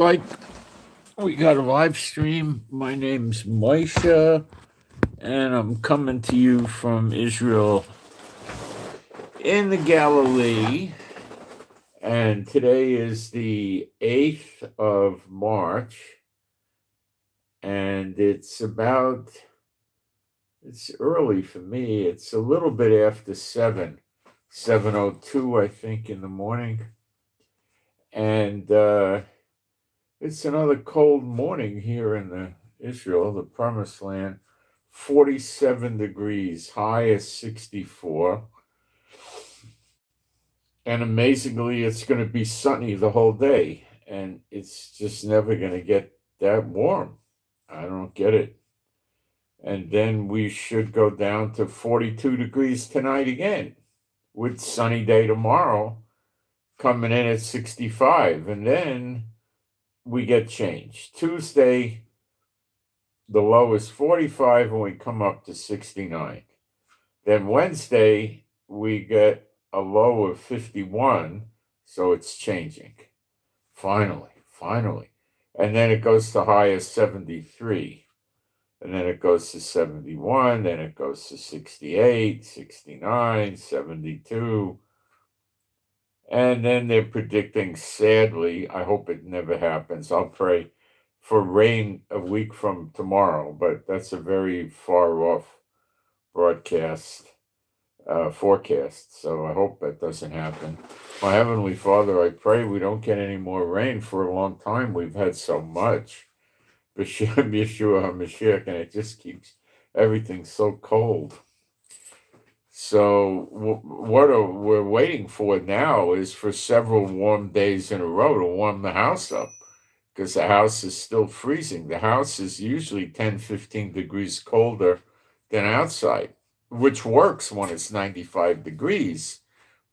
Like, we got a live stream. My name's Moshe, and I'm coming to you from Israel in the Galilee. And today is the 8th of March, and it's early for me. It's a little bit after 7:02, I think, in the morning. And it's another cold morning here in Israel, the promised land. 47 degrees, high is 64. And amazingly, it's going to be sunny the whole day. And it's just never going to get that warm. I don't get it. And then we should go down to 42 degrees tonight again, with sunny day tomorrow coming in at 65. And then we get changed. Tuesday, the low is 45 and we come up to 69. Then Wednesday, we get a low of 51, so it's changing. Finally. And then it goes to high of 73. And then it goes to 71, then it goes to 68, 69, 72. And then they're predicting, sadly, I hope it never happens. I'll pray for rain a week from tomorrow, but that's a very far off forecast. So I hope that doesn't happen. My Heavenly Father, I pray we don't get any more rain for a long time. We've had so much. B'Shem Yeshua HaMashiach, and it just keeps everything so cold. So what we're waiting for now is for several warm days in a row to warm the house up, because the house is still freezing. The house is usually 10, 15 degrees colder than outside, which works when it's 95 degrees.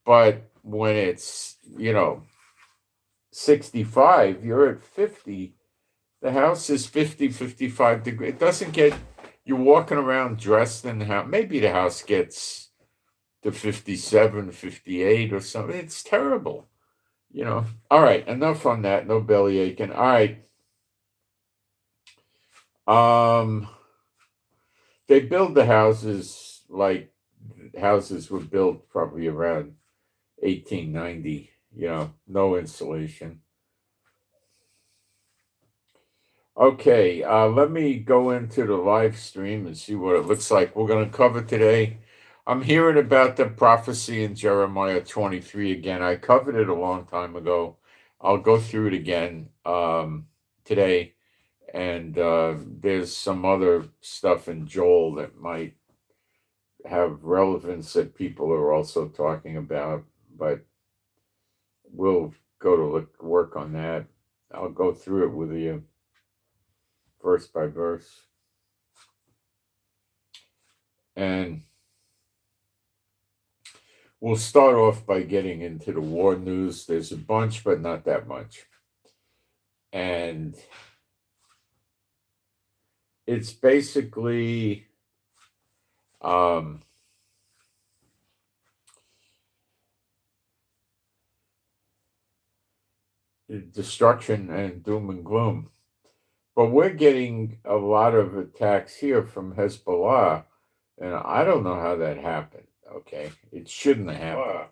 But when it's, 65, you're at 50. The house is 50, 55 degrees. It doesn't get, you're walking around dressed in the house. Maybe the house gets to 57, 58 or something. It's terrible, All right, enough on that. No belly aching. All right. They build the houses like houses were built probably around 1890, no insulation. Okay, let me go into the live stream and see what it looks like. We're going to cover today. I'm hearing about the prophecy in Jeremiah 23 again. I covered it a long time ago. I'll go through it again today. And there's some other stuff in Joel that might have relevance that people are also talking about. But we'll go to work on that. I'll go through it with you verse by verse. And we'll start off by getting into the war news. There's a bunch, but not that much. And it's basically destruction and doom and gloom. But we're getting a lot of attacks here from Hezbollah, and I don't know how that happened, okay? It shouldn't have happened,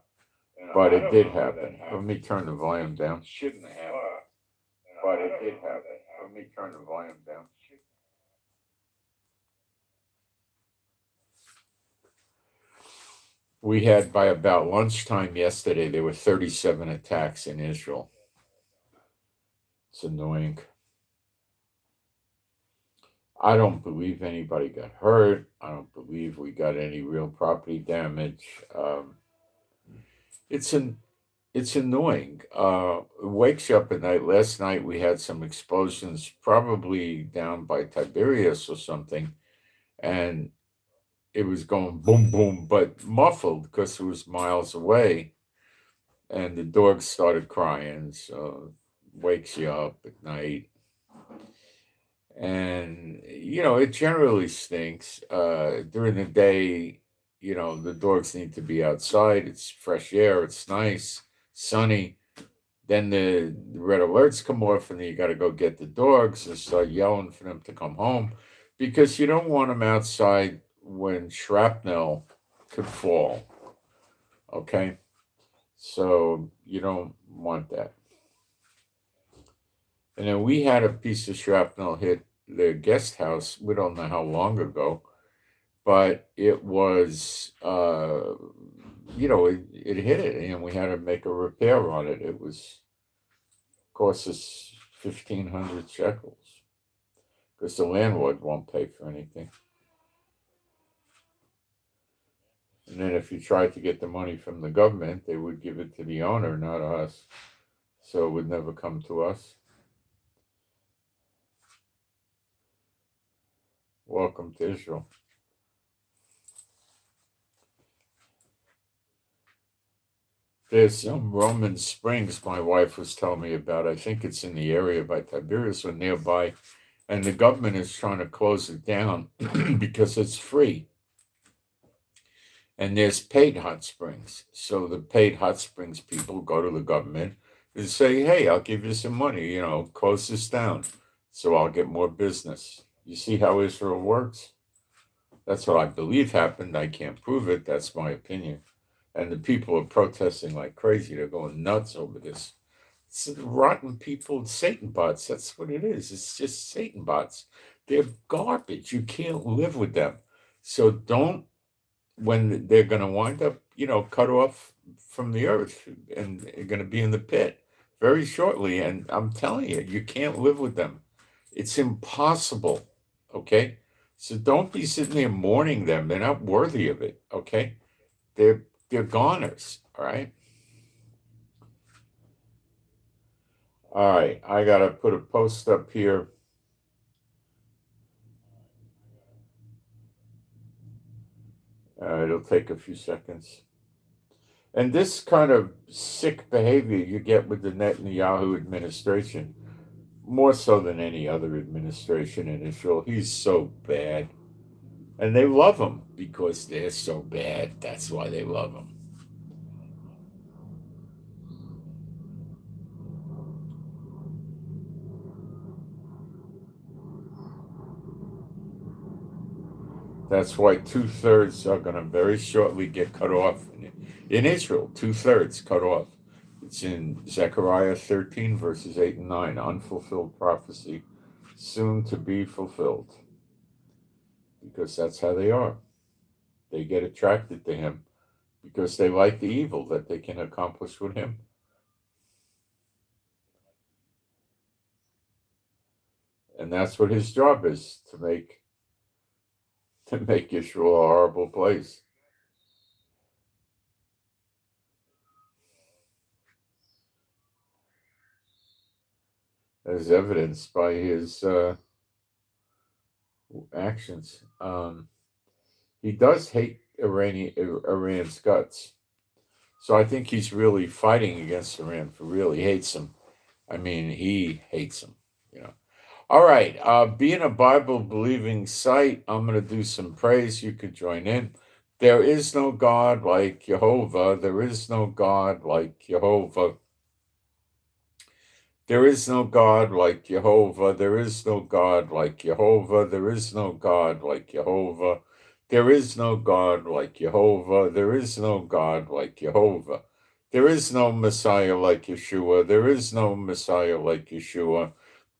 but it did happen. Let me turn the volume down. Shouldn't have happened, but it did happen. Let me turn the volume down. We had, by about lunchtime yesterday, there were 37 attacks in Israel. It's annoying. I don't believe anybody got hurt. I don't believe we got any real property damage. It's annoying. It wakes you up at night. Last night we had some explosions, probably down by Tiberias or something, and it was going boom, boom, but muffled because it was miles away, and the dogs started crying, so it wakes you up at night. And, it generally stinks. During the day, the dogs need to be outside. It's fresh air. It's nice, sunny. Then the red alerts come off, and then you got to go get the dogs and start yelling for them to come home, because you don't want them outside when shrapnel could fall. Okay, so you don't want that. And then we had a piece of shrapnel hit the guest house. We don't know how long ago, but it was, it hit it, and we had to make a repair on it. It was cost us 1,500 shekels, because the landlord won't pay for anything. And then if you tried to get the money from the government, they would give it to the owner, not us. So it would never come to us. Welcome to Israel. There's some Roman Springs my wife was telling me about. I think it's in the area by Tiberias or nearby. And the government is trying to close it down because it's free. And there's paid hot springs. So the paid hot springs people go to the government and say, hey, I'll give you some money, close this down so I'll get more business. You see how Israel works? That's what I believe happened. I can't prove it. That's my opinion. And the people are protesting like crazy. They're going nuts over this. It's rotten people, Satan bots. That's what it is. It's just Satan bots. They're garbage. You can't live with them. So don't, when they're going to wind up, cut off from the earth, and they're going to be in the pit very shortly. And I'm telling you, you can't live with them. It's impossible. Okay? So don't be sitting there mourning them. They're not worthy of it. Okay? They're goners. All right? All right, I got to put a post up here. It'll take a few seconds. And this kind of sick behavior you get with the Netanyahu administration, more so than any other administration in Israel. He's so bad. And they love him because they're so bad. That's why they love him. That's why 2/3 are going to very shortly get cut off in Israel. 2/3 cut off. It's in Zechariah 13, verses 8 and 9. Unfulfilled prophecy, soon to be fulfilled. Because that's how they are. They get attracted to him because they like the evil that they can accomplish with him. And that's what his job is, to make Israel a horrible place. As evidenced by his actions. He does hate Iran's guts. So I think he's really fighting against Iran for real. He hates them. I mean, he hates them. All right. Being a Bible believing site, I'm going to do some praise. You could join in. There is no God like Jehovah. There is no God like Jehovah. There is no God like Jehovah. There is no God like Jehovah. There is no God like Jehovah. There is no God like Jehovah. There is no God like Jehovah. There is no Messiah like Yeshua. There is no Messiah like Yeshua.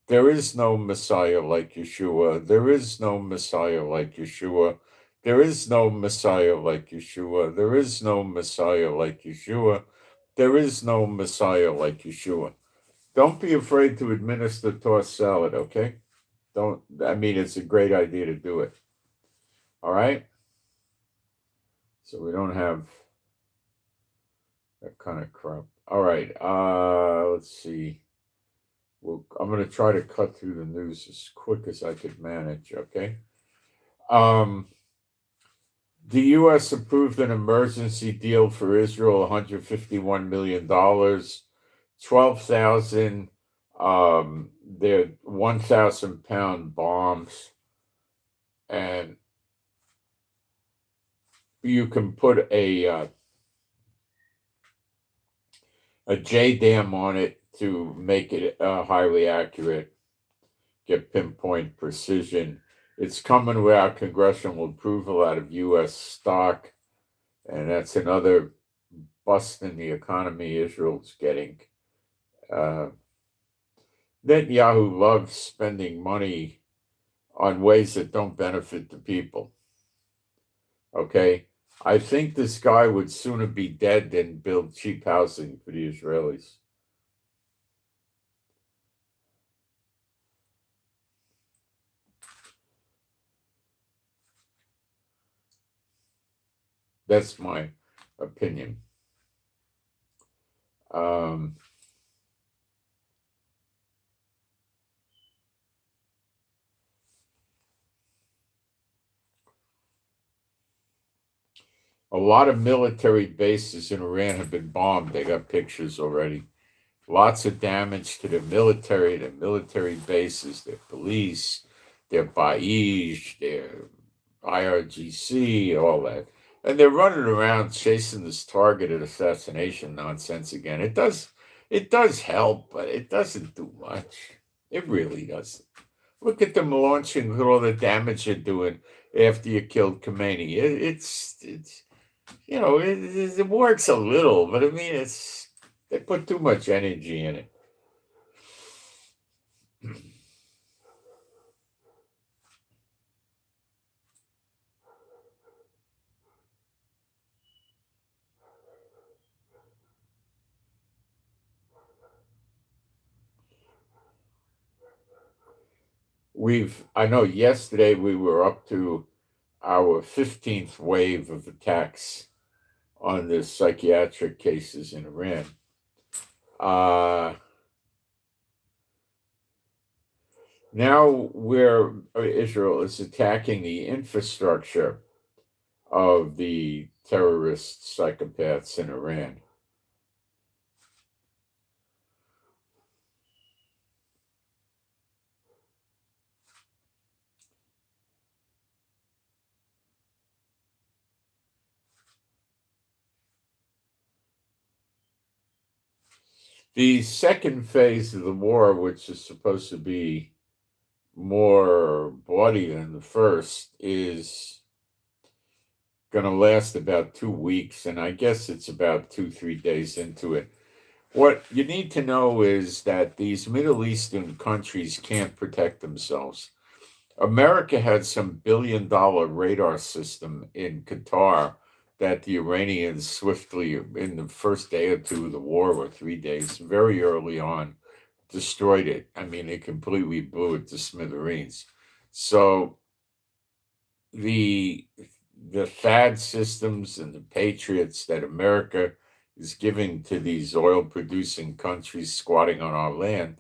There is no Messiah like Yeshua. There is no Messiah like Yeshua. There is no Messiah like Yeshua. There is no Messiah like Yeshua. There is no Messiah like Yeshua. Don't be afraid to administer tossed salad, okay? It's a great idea to do it. All right? So we don't have that kind of crap. All right, let's see. I'm going to try to cut through the news as quick as I could manage, okay? The U.S. approved an emergency deal for Israel, $151 million, 12,000 their 1,000-pound bombs, and you can put a a JDAM on it to make it highly accurate, get pinpoint precision. It's coming without congressional approval out of U.S. stock, and that's another bust in the economy Israel's getting. Netanyahu loves spending money on ways that don't benefit the people. Okay? I think this guy would sooner be dead than build cheap housing for the Israelis. That's my opinion. A lot of military bases in Iran have been bombed. They got pictures already. Lots of damage to the military bases, their police, their Baij, their IRGC, all that. And they're running around chasing this targeted assassination nonsense again. It does help, but it doesn't do much. It really doesn't. Look at them launching, look at all the damage they're doing after you killed Khomeini. It's it works a little, but I mean, they put too much energy in it. I know yesterday we were up to our 15th wave of attacks on the psychiatric cases in Iran. Now Israel is attacking the infrastructure of the terrorist psychopaths in Iran. The second phase of the war, which is supposed to be more bloody than the first, is going to last about 2 weeks, and I guess it's about 2-3 days into it. What you need to know is that these Middle Eastern countries can't protect themselves. America had some $1 billion radar system in Qatar that the Iranians swiftly, in the first day or two of the war, or 3 days, very early on, destroyed it. I mean, they completely blew it to smithereens. So the THAAD systems and the Patriots that America is giving to these oil-producing countries squatting on our land,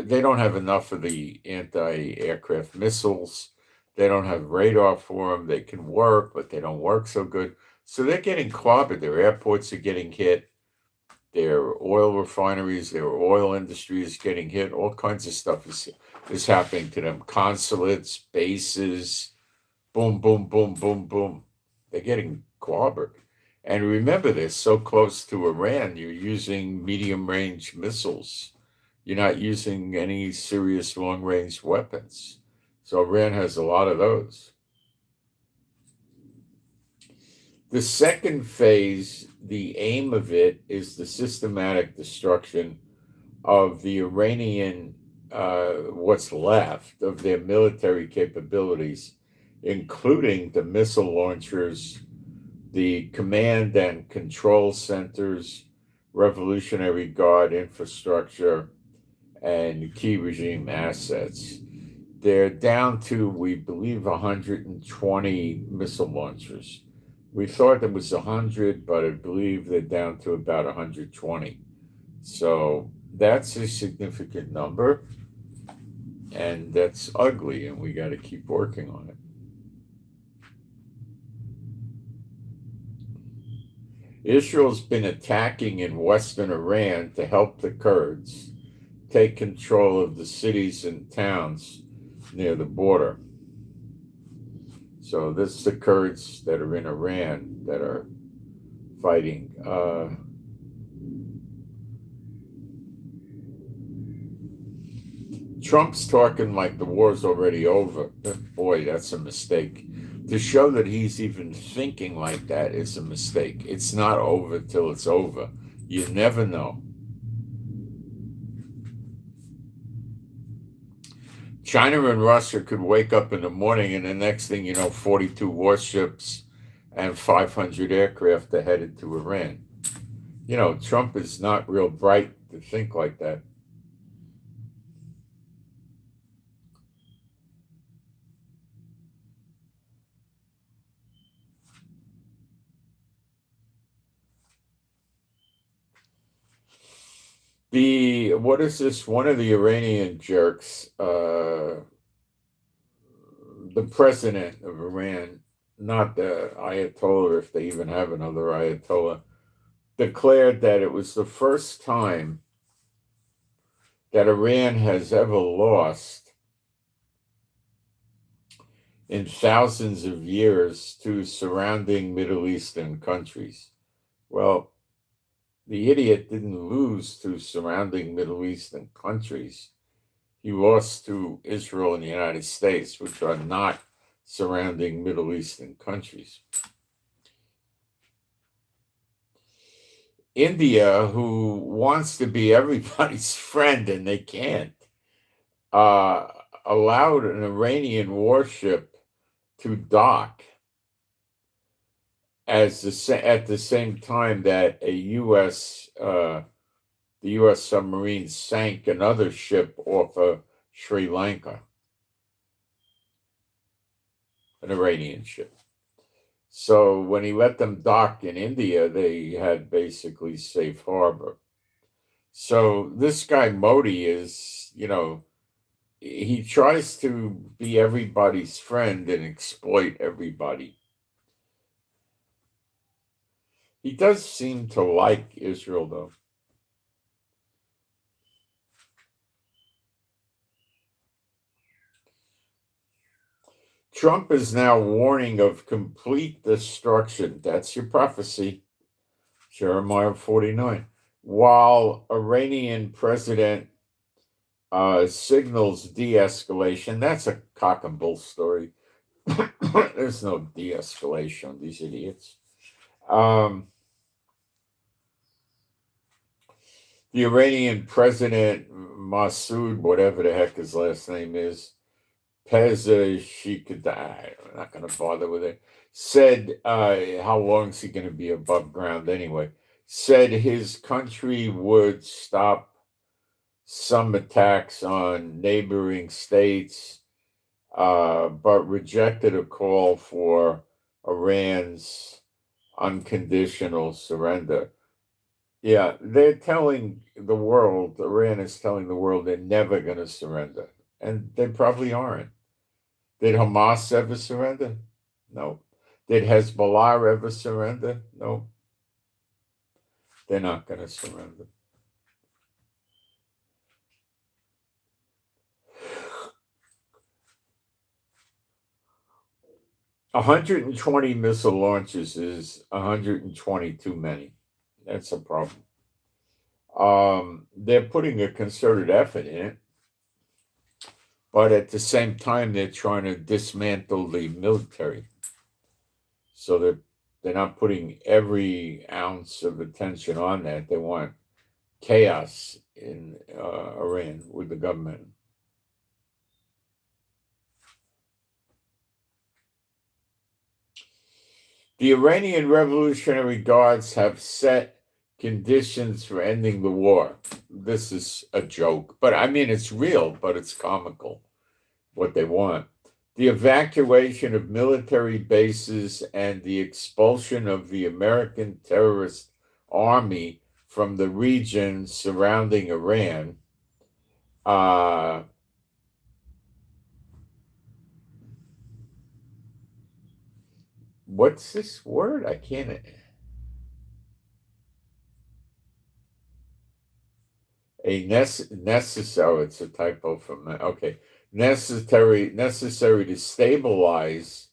they don't have enough of the anti-aircraft missiles. They don't have radar for them. They can work, but they don't work so good. So they're getting clobbered. Their airports are getting hit. Their oil refineries, their oil industry is getting hit. All kinds of stuff is happening to them. Consulates, bases, boom, boom, boom, boom, boom. They're getting clobbered. And remember, they're so close to Iran, you're using medium-range missiles. You're not using any serious long-range weapons. So Iran has a lot of those. The second phase, the aim of it is the systematic destruction of the Iranian, what's left of their military capabilities, including the missile launchers, the command and control centers, Revolutionary Guard infrastructure, and key regime assets. They're down to, we believe, 120 missile launchers. We thought there was 100, but I believe they're down to about 120. So that's a significant number, and that's ugly, and we got to keep working on it. Israel's been attacking in western Iran to help the Kurds take control of the cities and towns near the border. So this is the Kurds that are in Iran that are fighting. Trump's talking like the war's already over. Boy, that's a mistake. To show that he's even thinking like that is a mistake. It's not over till it's over. You never know. China and Russia could wake up in the morning and the next thing you know, 42 warships and 500 aircraft are headed to Iran. You know, Trump is not real bright to think like that. What is this? One of the Iranian jerks, the president of Iran, not the Ayatollah, if they even have another Ayatollah, declared that it was the first time that Iran has ever lost in thousands of years to surrounding Middle Eastern countries. Well, the idiot didn't lose to surrounding Middle Eastern countries. He lost to Israel and the United States, which are not surrounding Middle Eastern countries. India, who wants to be everybody's friend and they can't, allowed an Iranian warship to dock at the same time that the U.S. submarine sank another ship off of Sri Lanka, an Iranian ship. So when he let them dock in India, they had basically safe harbor. So this guy Modi is, he tries to be everybody's friend and exploit everybody. He does seem to like Israel, though. Trump is now warning of complete destruction. That's your prophecy, Jeremiah 49. While Iranian president signals de-escalation, that's a cock and bull story. There's no de-escalation, these idiots. The Iranian president, Masoud, whatever the heck his last name is, Pezeshkian, I'm not going to bother with it, said, how long is he going to be above ground anyway? Said his country would stop some attacks on neighboring states, but rejected a call for Iran's unconditional surrender. Yeah, they're telling the world, Iran is telling the world they're never going to surrender. And they probably aren't. Did Hamas ever surrender? No. Did Hezbollah ever surrender? No. They're not going to surrender. $120 missile launches is 120 too many. That's a problem. They're putting a concerted effort in it, but at the same time, they're trying to dismantle the military. So they're not putting every ounce of attention on that. They want chaos in Iran with the government. The Iranian Revolutionary Guards have set conditions for ending the war. This is a joke, but I mean, it's real, but it's comical what they want. The evacuation of military bases and the expulsion of the American terrorist army from the region surrounding Iran. What's this word? I can't. Necessary. It's a typo from that. Okay, necessary to stabilize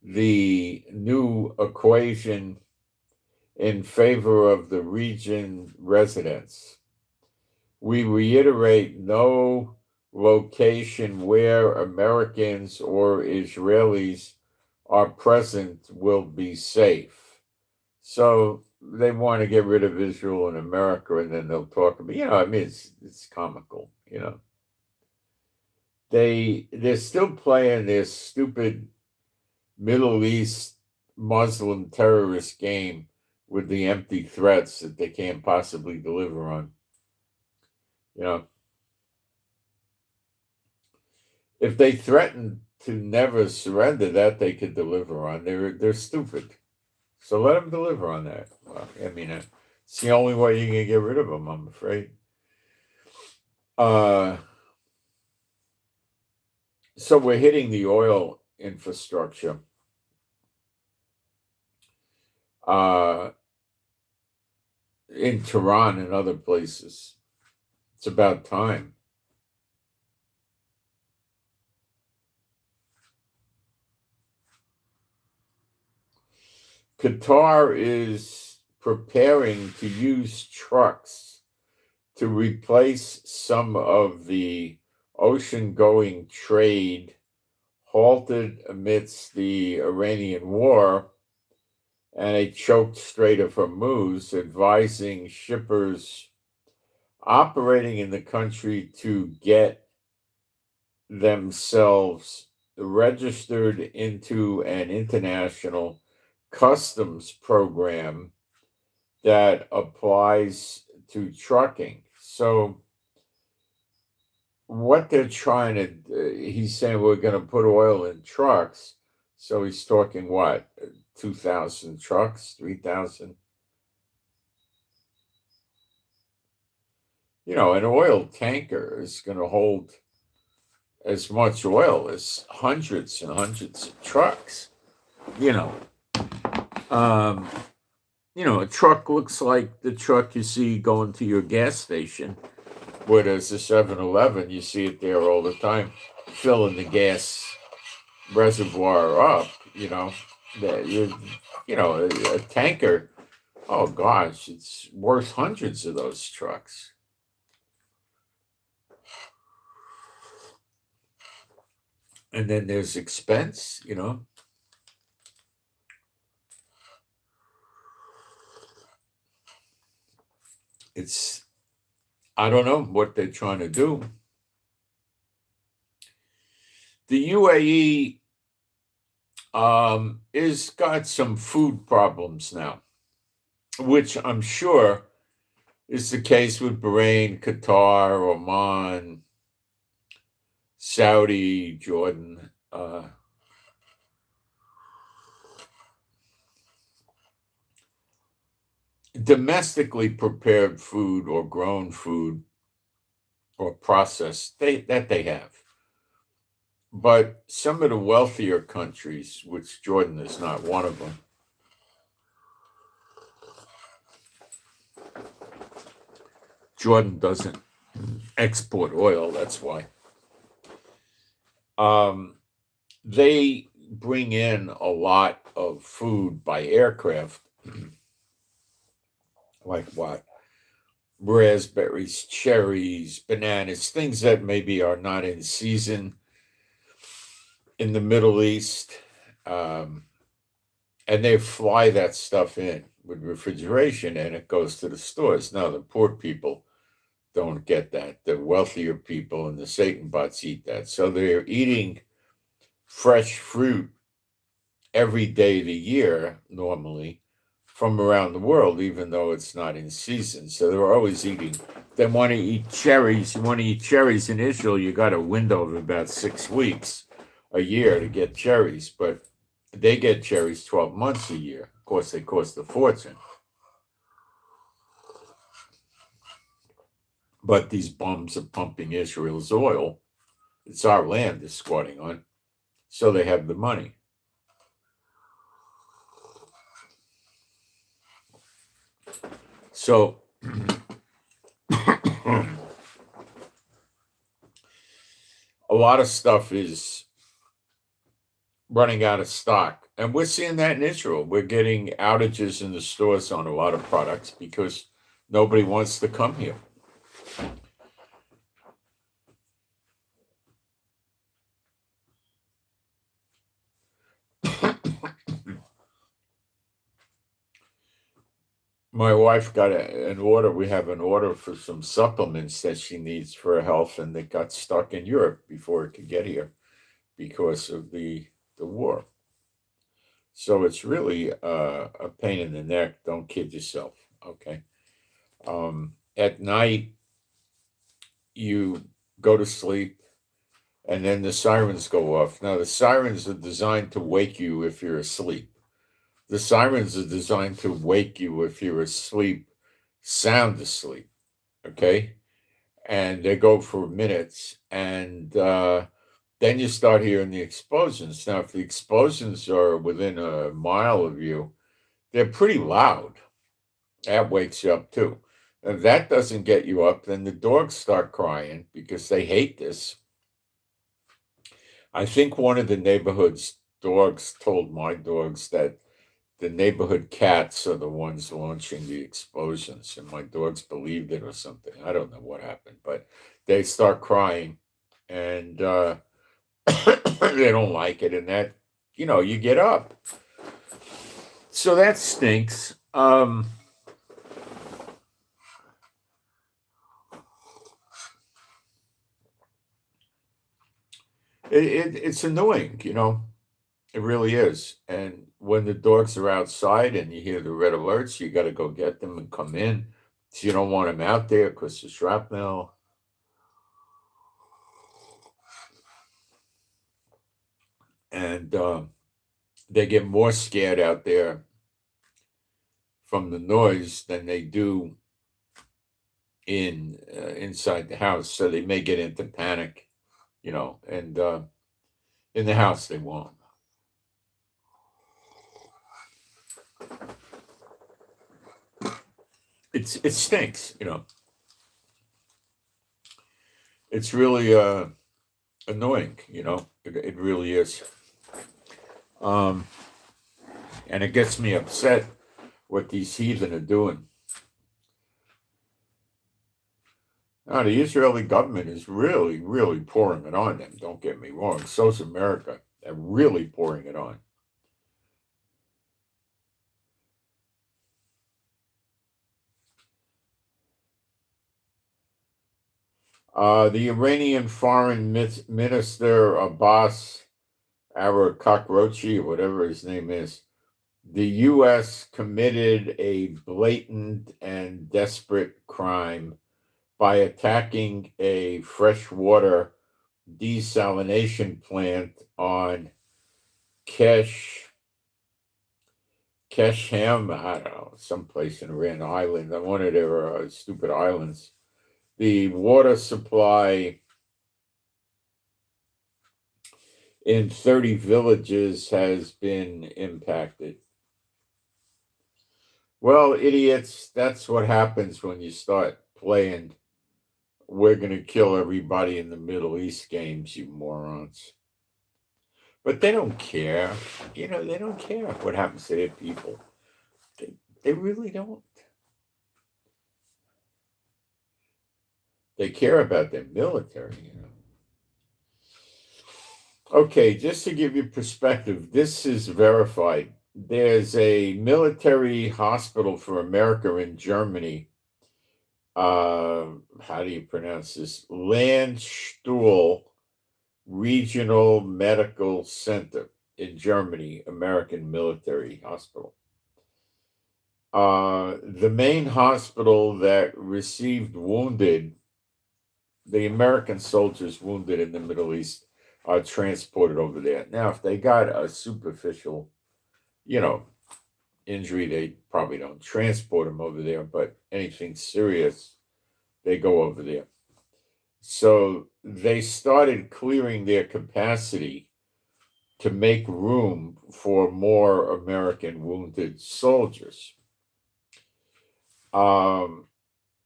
the new equation in favor of the region residents. We reiterate no location where Americans or Israelis are present will be safe. So they want to get rid of Israel and America, and then they'll talk about, I mean, it's comical, They're still playing this stupid Middle East Muslim terrorist game with the empty threats that they can't possibly deliver on. If they threaten to never surrender, that they could deliver on. They're stupid. So let them deliver on that. Well, I mean, it's the only way you can get rid of them, I'm afraid. So we're hitting the oil infrastructure. In Tehran and other places. It's about time. Qatar is preparing to use trucks to replace some of the ocean-going trade halted amidst the Iranian war and a choked Strait of Hormuz, advising shippers operating in the country to get themselves registered into an international customs program that applies to trucking. So what they're trying to, he's saying we're going to put oil in trucks. So he's talking what, 2,000 trucks, 3,000? An oil tanker is going to hold as much oil as hundreds and hundreds of trucks. A truck looks like the truck you see going to your gas station, where there's a 7-Eleven. You see it there all the time, filling the gas reservoir up. A tanker. Oh gosh, it's worth hundreds of those trucks. And then there's expense, It's, I don't know what they're trying to do. The UAE is got some food problems now, which I'm sure is the case with Bahrain, Qatar, Oman, Saudi, Jordan. Domestically prepared food or grown food or processed, that they have. But some of the wealthier countries, which Jordan is not one of them, Jordan doesn't export oil, that's why. They bring in a lot of food by aircraft. Like what? Raspberries, cherries, bananas, things that maybe are not in season in the Middle East. And they fly that stuff in with refrigeration and it goes to the stores. Now, the poor people don't get that. The wealthier people and the Satan bots eat that. So they're eating fresh fruit every day of the year, normally, from around the world, even though it's not in season. So they're always eating. They want to eat cherries. You want to eat cherries in Israel, you got a window of about 6 weeks a year to get cherries, but they get cherries 12 months a year. Of course, they cost a fortune. But these bums are pumping Israel's oil. It's our land they're squatting on. So they have the money. So a lot of stuff is running out of stock. And we're seeing that in Israel. We're getting outages in the stores on a lot of products because nobody wants to come here. my wife got an order. We have an order for some supplements that she needs for her health, and they got stuck in Europe before it could get here because of the war. So it's really a pain in the neck. Don't kid yourself. Okay. At night, you go to sleep, and then the sirens go off. Now, the sirens are designed to wake you if you're asleep. The sirens are designed to wake you if you're asleep, sound asleep. Okay. And they go for minutes. And then you start hearing the explosions. Now, if the explosions are within a mile of you, they're pretty loud. That wakes you up too. If that doesn't get you up, then the dogs start crying because they hate this. I think one of the neighborhood's dogs told my dogs that the neighborhood cats are the ones launching the explosions, and my dogs believed it or something. I don't know what happened, but they start crying, and they don't like it, and that, you get up. So that stinks. It's annoying, It really is. And when the dogs are outside and you hear the red alerts, you got to go get them and come in. So you don't want them out there because of shrapnel. And they get more scared out there from the noise than they do inside the house. So they may get into panic, and in the house they won't. It stinks, It's really annoying, It really is. And it gets me upset what these heathen are doing. Now, the Israeli government is really, really pouring it on them. Don't get me wrong. So's America. They're really pouring it on. The Iranian Foreign Minister Abbas Arakokrochi, or whatever his name is, the U.S. committed a blatant and desperate crime by attacking a freshwater desalination plant on Keshem, I don't know, someplace in Iran island, one of their stupid islands. The water supply in 30 villages has been impacted. Well, idiots, that's what happens when you start playing "we're going to kill everybody in the Middle East" games, you morons. But they don't care. They don't care what happens to their people. They really don't. They care about their military, Okay, just to give you perspective, this is verified. There's a military hospital for America in Germany. How do you pronounce this? Landstuhl Regional Medical Center in Germany, American military hospital. The main hospital that received wounded, the American soldiers wounded in the Middle East, are transported over there. Now, if they got a superficial, injury, they probably don't transport them over there, but anything serious, they go over there. So they started clearing their capacity to make room for more American wounded soldiers.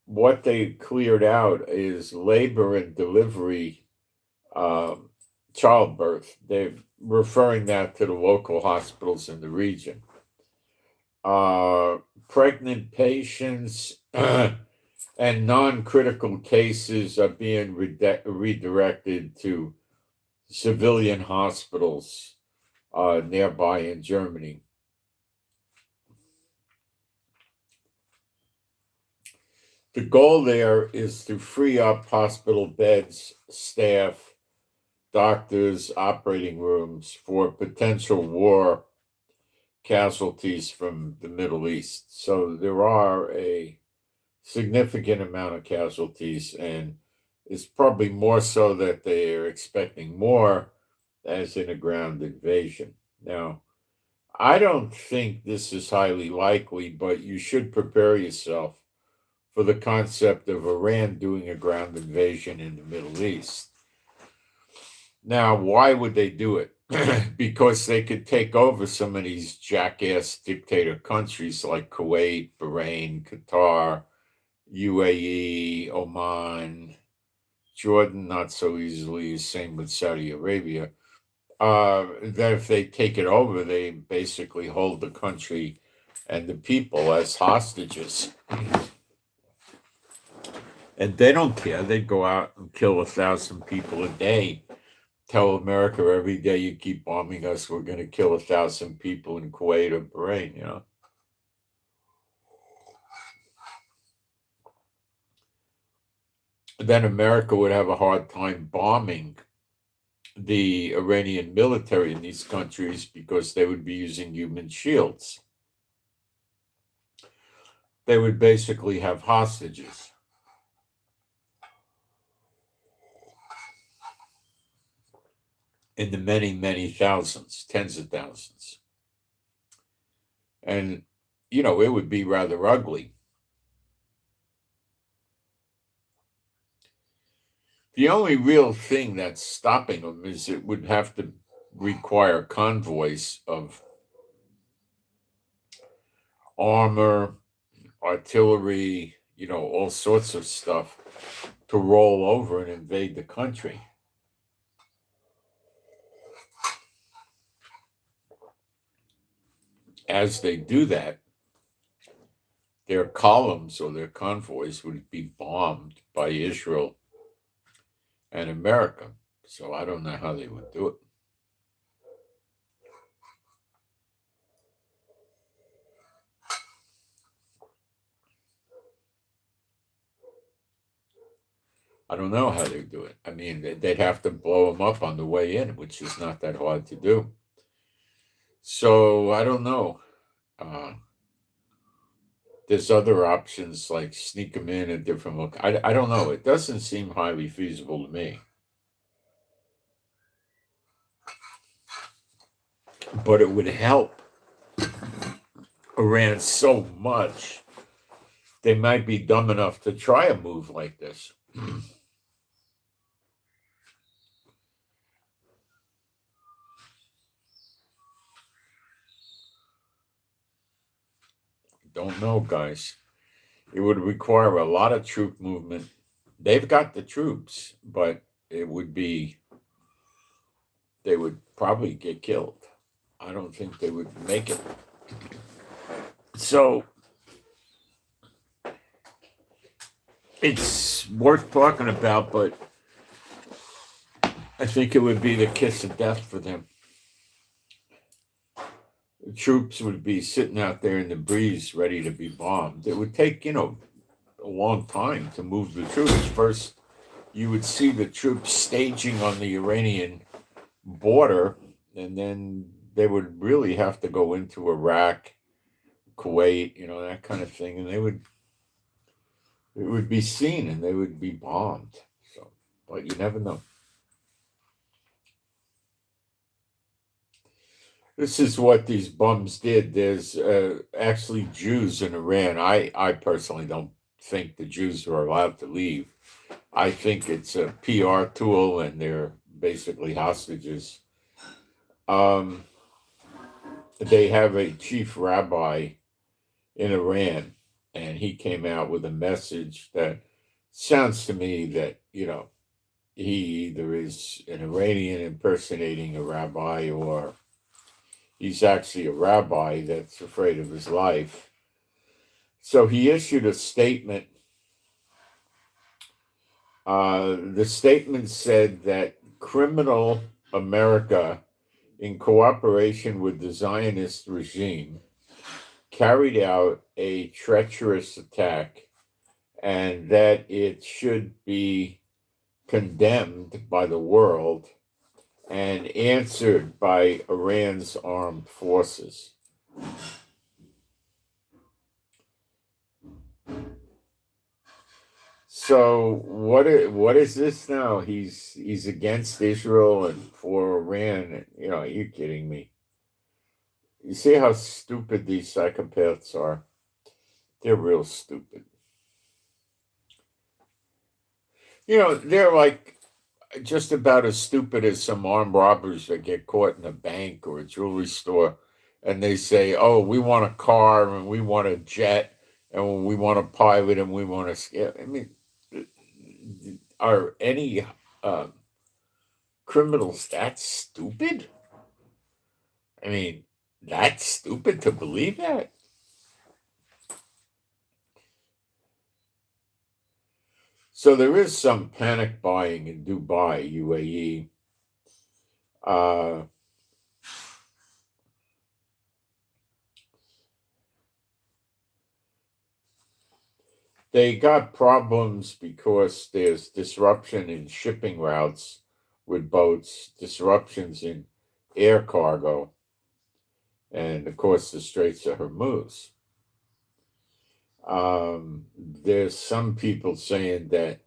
What they cleared out is labor and delivery, childbirth. They're referring that to the local hospitals in the region. Pregnant patients and non-critical cases are being redirected to civilian hospitals nearby in Germany. The goal there is to free up hospital beds, staff, doctors, operating rooms for potential war casualties from the Middle East. So there are a significant amount of casualties, and it's probably more so that they are expecting more as in a ground invasion. Now, I don't think this is highly likely, but you should prepare yourself for the concept of Iran doing a ground invasion in the Middle East. Now, why would they do it? Because they could take over some of these jackass dictator countries like Kuwait, Bahrain, Qatar, UAE, Oman, Jordan, not so easily, same with Saudi Arabia. That if they take it over, they basically hold the country and the people as hostages. And they don't care. They'd go out and kill 1,000 people a day. Tell America every day you keep bombing us, we're going to kill 1,000 people in Kuwait or Bahrain, you know. Then America would have a hard time bombing the Iranian military in these countries because they would be using human shields. They would basically have hostages. In the many, many thousands, tens of thousands. And, you know, it would be rather ugly. The only real thing that's stopping them is it would have to require convoys of armor, artillery, you know, all sorts of stuff to roll over and invade the country. As they do that, their columns or their convoys would be bombed by Israel and America. So I don't know how they would do it. I don't know how they do it. I mean, they'd have to blow them up on the way in, which is not that hard to do. So I don't know. There's other options like sneak them in a different look. I don't know. It doesn't seem highly feasible to me. But it would help Iran so much. They might be dumb enough to try a move like this. Don't know, guys. It would require a lot of troop movement. They've got the troops, but it would be, they would probably get killed. I don't think they would make it. So it's worth talking about, but I think it would be the kiss of death for them. The troops would be sitting out there in the breeze ready to be bombed. It would take, you know, a long time to move the troops. First, you would see the troops staging on the Iranian border, and then they would really have to go into Iraq, Kuwait, you know, that kind of thing, and it would be seen and they would be bombed. So, but you never know. This is what these bums did. There's actually Jews in Iran. I personally don't think the Jews are allowed to leave. I think it's a PR tool and they're basically hostages. They have a chief rabbi in Iran, and he came out with a message that sounds to me that, you know, he either is an Iranian impersonating a rabbi or he's actually a rabbi that's afraid of his life. So he issued a statement. The statement said that criminal America, in cooperation with the Zionist regime, carried out a treacherous attack and that it should be condemned by the world and answered by Iran's armed forces. So what is this now? He's against Israel and for Iran. Are you kidding me? You see how stupid these psychopaths are? They're real stupid. They're like just about as stupid as some armed robbers that get caught in a bank or a jewelry store, and they say, "Oh, we want a car and we want a jet and we want a pilot and we want a." I mean, are any criminals that stupid? I mean, that's stupid to believe that. So there is some panic buying in Dubai, UAE. They got problems because there's disruption in shipping routes with boats, disruptions in air cargo, and of course the Straits of Hormuz. There's some people saying that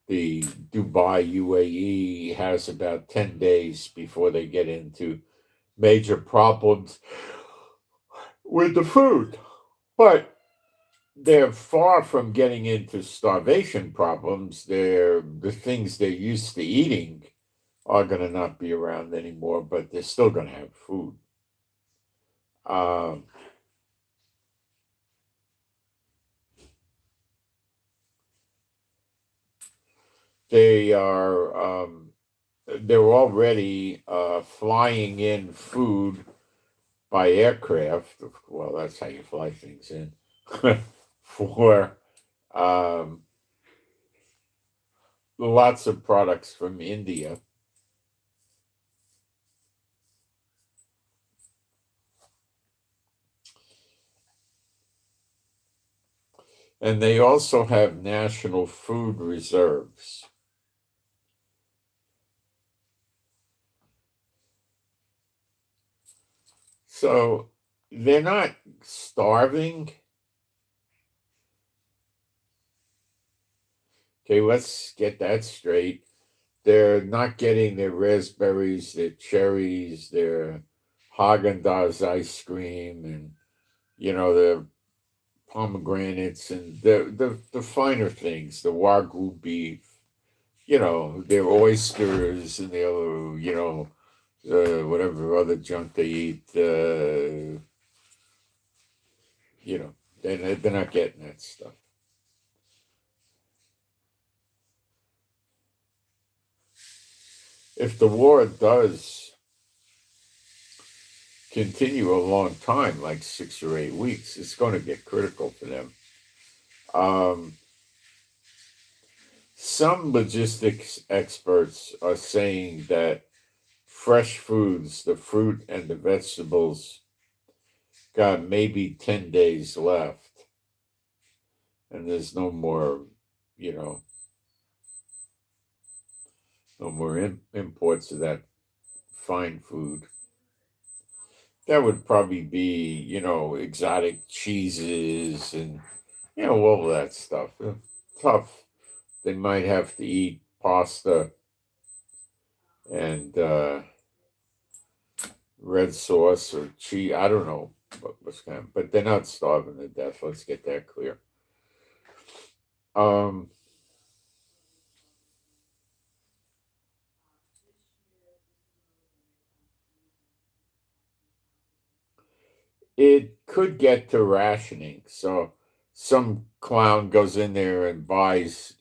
the Dubai UAE has about 10 days before they get into major problems with the food. But they're far from getting into starvation problems. The things they're used to eating are going to not be around anymore, but they're still going to have food. They're already flying in food by aircraft. Well, that's how you fly things in for lots of products from India. And they also have national food reserves. So they're not starving. Okay, let's get that straight. They're not getting their raspberries, their cherries, their Haagen-Dazs ice cream, and the pomegranates and the finer things, the Wagyu beef, their oysters and their whatever other junk they eat. They're not getting that stuff. If the war does continue a long time, like 6 or 8 weeks, it's going to get critical for them. Some logistics experts are saying that fresh foods, the fruit and the vegetables, got maybe 10 days left. And there's no more, no more imports of that fine food. That would probably be, exotic cheeses and, all of that stuff. Tough. They might have to eat pasta and red sauce or cheese. I don't know what's going on, but they're not starving to death. Let's get that clear. It could get to rationing. So some clown goes in there and buys,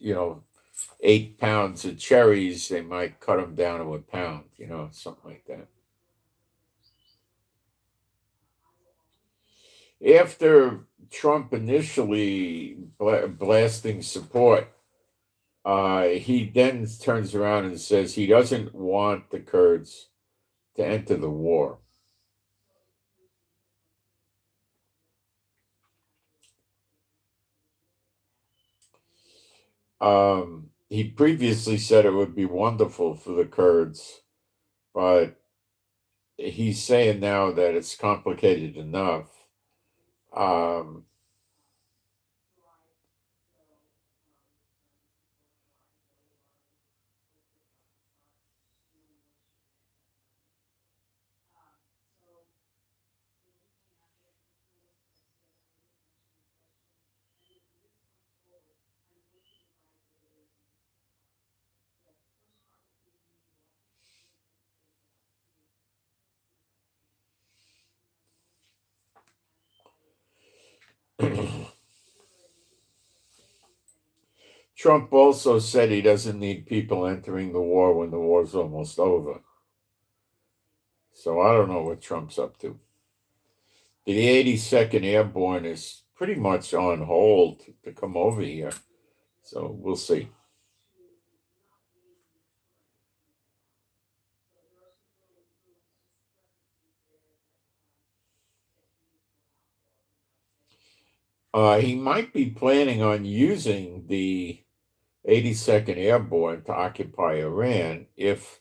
8 pounds of cherries. They might cut them down to a pound, something like that. After Trump initially blasting support, he then turns around and says he doesn't want the Kurds to enter the war. He previously said it would be wonderful for the Kurds, but he's saying now that it's complicated enough. Um, Trump also said he doesn't need people entering the war when the war's almost over. So I don't know what Trump's up to. The 82nd Airborne is pretty much on hold to come over here. So we'll see. He might be planning on using the 82nd Airborne to occupy Iran if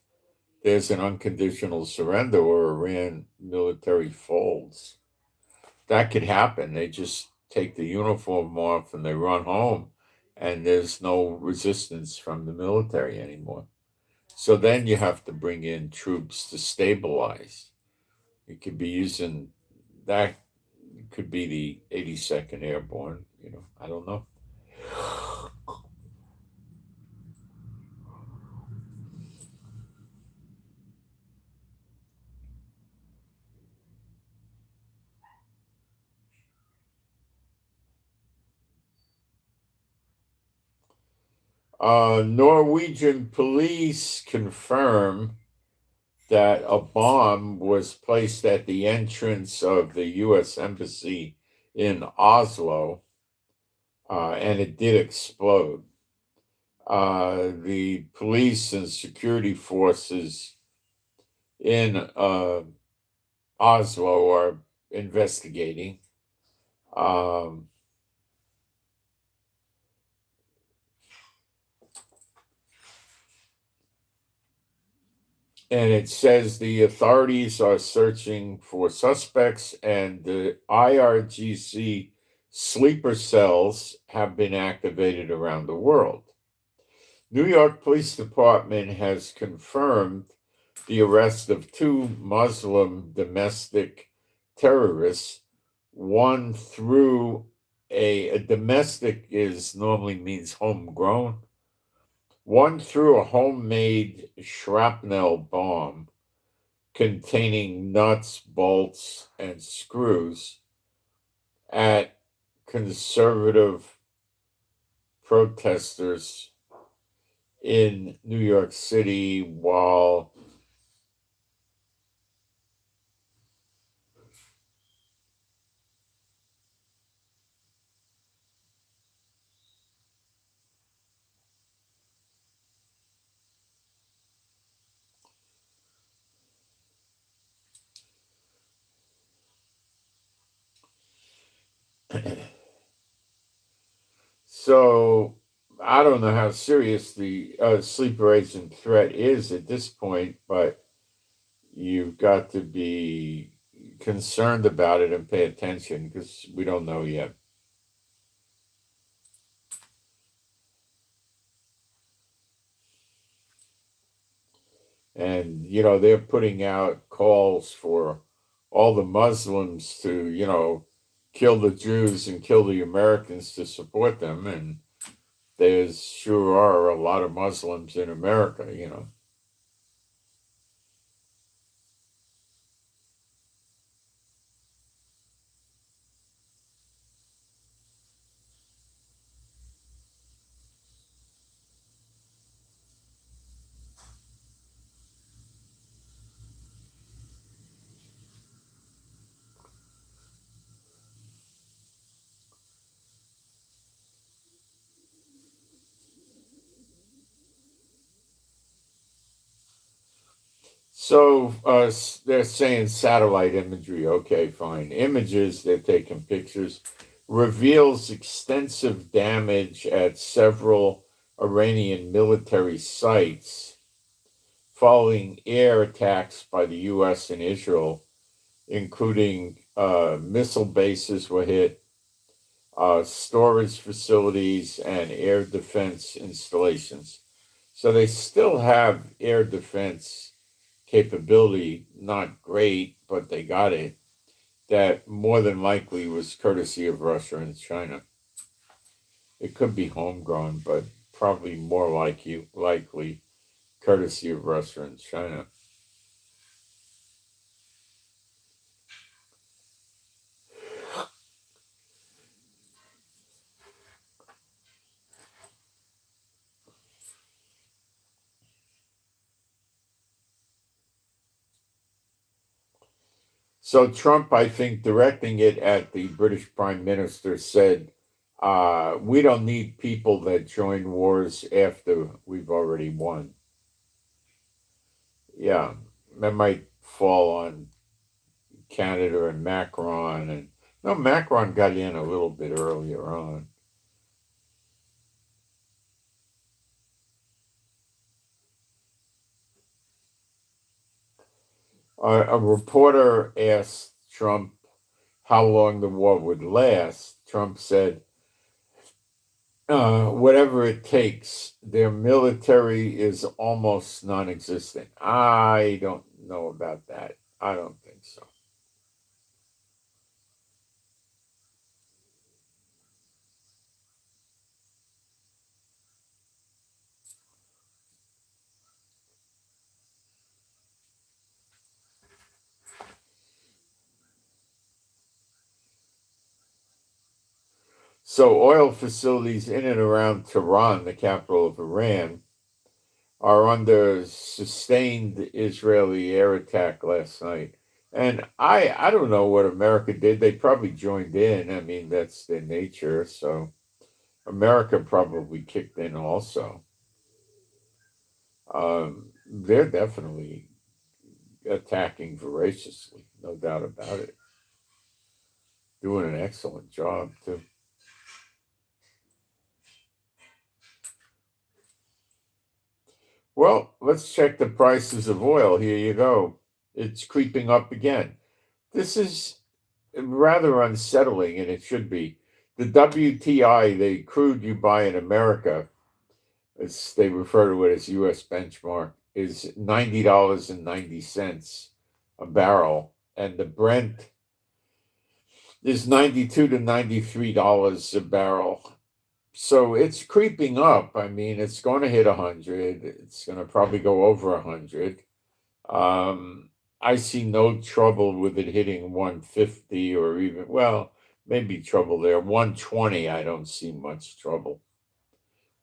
there's an unconditional surrender or Iran military folds. That could happen. They just take the uniform off and they run home, and there's no resistance from the military anymore. So then you have to bring in troops to stabilize. You could be using that, could be the 82nd Airborne, I don't know. Norwegian police confirm that a bomb was placed at the entrance of the U.S. Embassy in Oslo, and it did explode. The police and security forces in Oslo are investigating. Um, and it says the authorities are searching for suspects, and the IRGC sleeper cells have been activated around the world. New York Police Department has confirmed the arrest of two Muslim domestic terrorists. One through a domestic is normally means homegrown. One threw a homemade shrapnel bomb containing nuts, bolts, and screws at conservative protesters in New York City while so I don't know how serious the sleeper agent threat is at this point, but you've got to be concerned about it and pay attention because we don't know yet. And, they're putting out calls for all the Muslims to, kill the Jews and kill the Americans to support them. And there's sure are a lot of Muslims in America. So they're saying satellite imagery. Okay, fine. Images, they're taking pictures, reveals extensive damage at several Iranian military sites following air attacks by the US and Israel, including missile bases were hit, storage facilities, and air defense installations. So they still have air defense capability, not great, but they got it. That more than likely was courtesy of Russia and China. It could be homegrown, but probably more likely courtesy of Russia and China. So Trump, I think, directing it at the British Prime Minister, said, we don't need people that join wars after we've already won. Yeah, that might fall on Canada and Macron. And no, Macron got in a little bit earlier on. A reporter asked Trump how long the war would last. Trump said, whatever it takes. Their military is almost non-existent. I don't know about that. I don't think so. So oil facilities in and around Tehran, the capital of Iran, are under sustained Israeli air attack last night. And I don't know what America did. They probably joined in. I mean, that's their nature. So America probably kicked in also. They're definitely attacking voraciously, no doubt about it. Doing an excellent job, too. Well, let's check the prices of oil. Here you go. It's creeping up again. This is rather unsettling, and it should be. The WTI, the crude you buy in America, as they refer to it as US benchmark, is $90.90 a barrel. And the Brent is $92 to $93 a barrel. So it's creeping up. I mean, it's going to hit 100. It's going to probably go over 100. I see no trouble with it hitting 150 or even, well, maybe trouble there. 120, I don't see much trouble.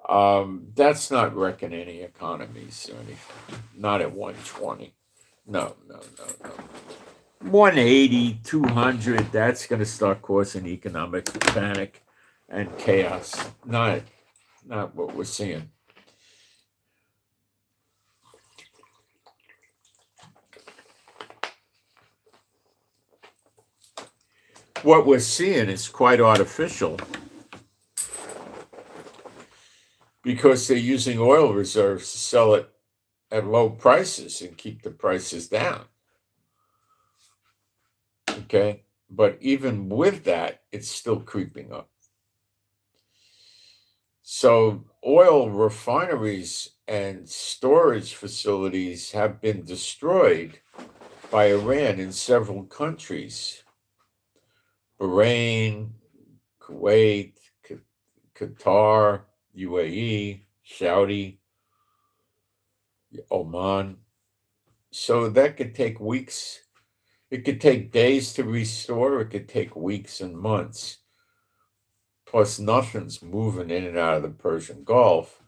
That's not wrecking any economies or anything. Not at 120. No. 180, 200, that's going to start causing economic panic and chaos. Not what we're seeing. What we're seeing is quite artificial because they're using oil reserves to sell it at low prices and keep the prices down. Okay, but even with that, it's still creeping up. So oil refineries and storage facilities have been destroyed by Iran in several countries. Bahrain, Kuwait, Qatar, UAE, Saudi, Oman. So that could take weeks. It could take days to restore. It could take weeks and months. Plus, nothing's moving in and out of the Persian Gulf.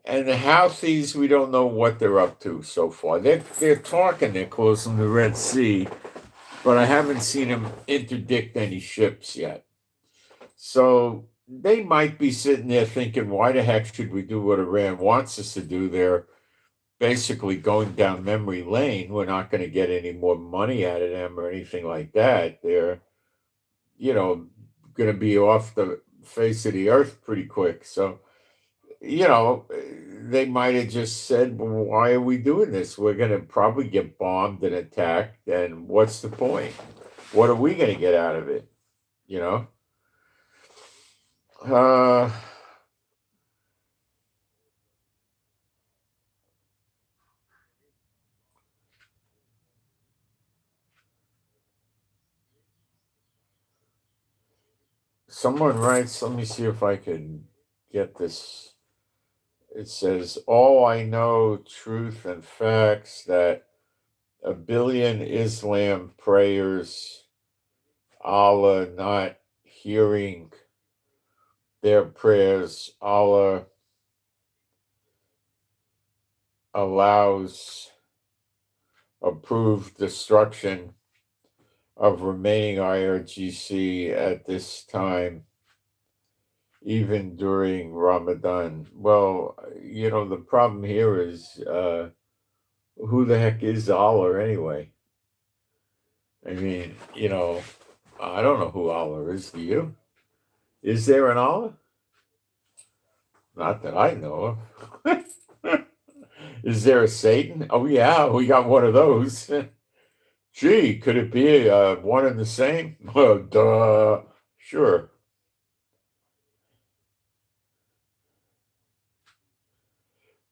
And the Houthis, we don't know what they're up to so far. They're talking they're closing the Red Sea, but I haven't seen them interdict any ships yet. So they might be sitting there thinking, why the heck should we do what Iran wants us to do? They're basically going down memory lane. We're not going to get any more money out of them or anything like that. They're, going to be off the face of the earth pretty quick. So they might have just said, well, why are we doing this? We're going to probably get bombed and attacked, and what's the point? What are we going to get out of it? You know? Someone writes, let me see if I can get this. It says, all I know, truth and facts, that a billion Islam prayers, Allah not hearing their prayers, Allah allows approved destruction of remaining IRGC at this time, even during Ramadan. Well, the problem here is who the heck is Allah anyway? I mean, I don't know who Allah is. Do you? Is there an Allah? Not that I know of. Is there a Satan? Oh, yeah, we got one of those. Gee, could it be one and the same? Oh, duh. Sure.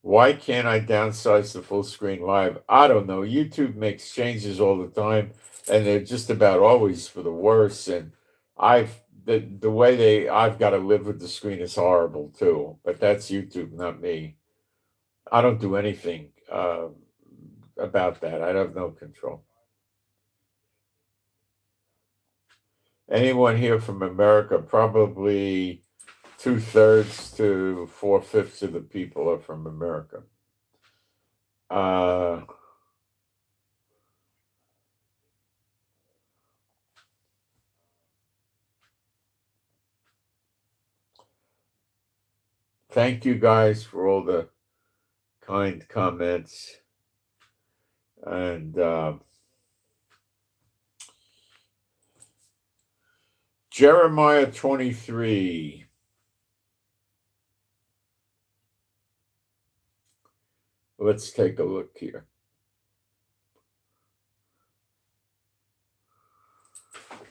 Why can't I downsize the full screen live? I don't know. YouTube makes changes all the time, and they're just about always for the worse. And the way I've got to live with the screen is horrible too. But that's YouTube, not me. I don't do anything about that. I have no control. Anyone here from America? Probably 2/3 to 4/5 of the people are from America. Thank you guys for all the kind comments. And Jeremiah 23. Let's take a look here.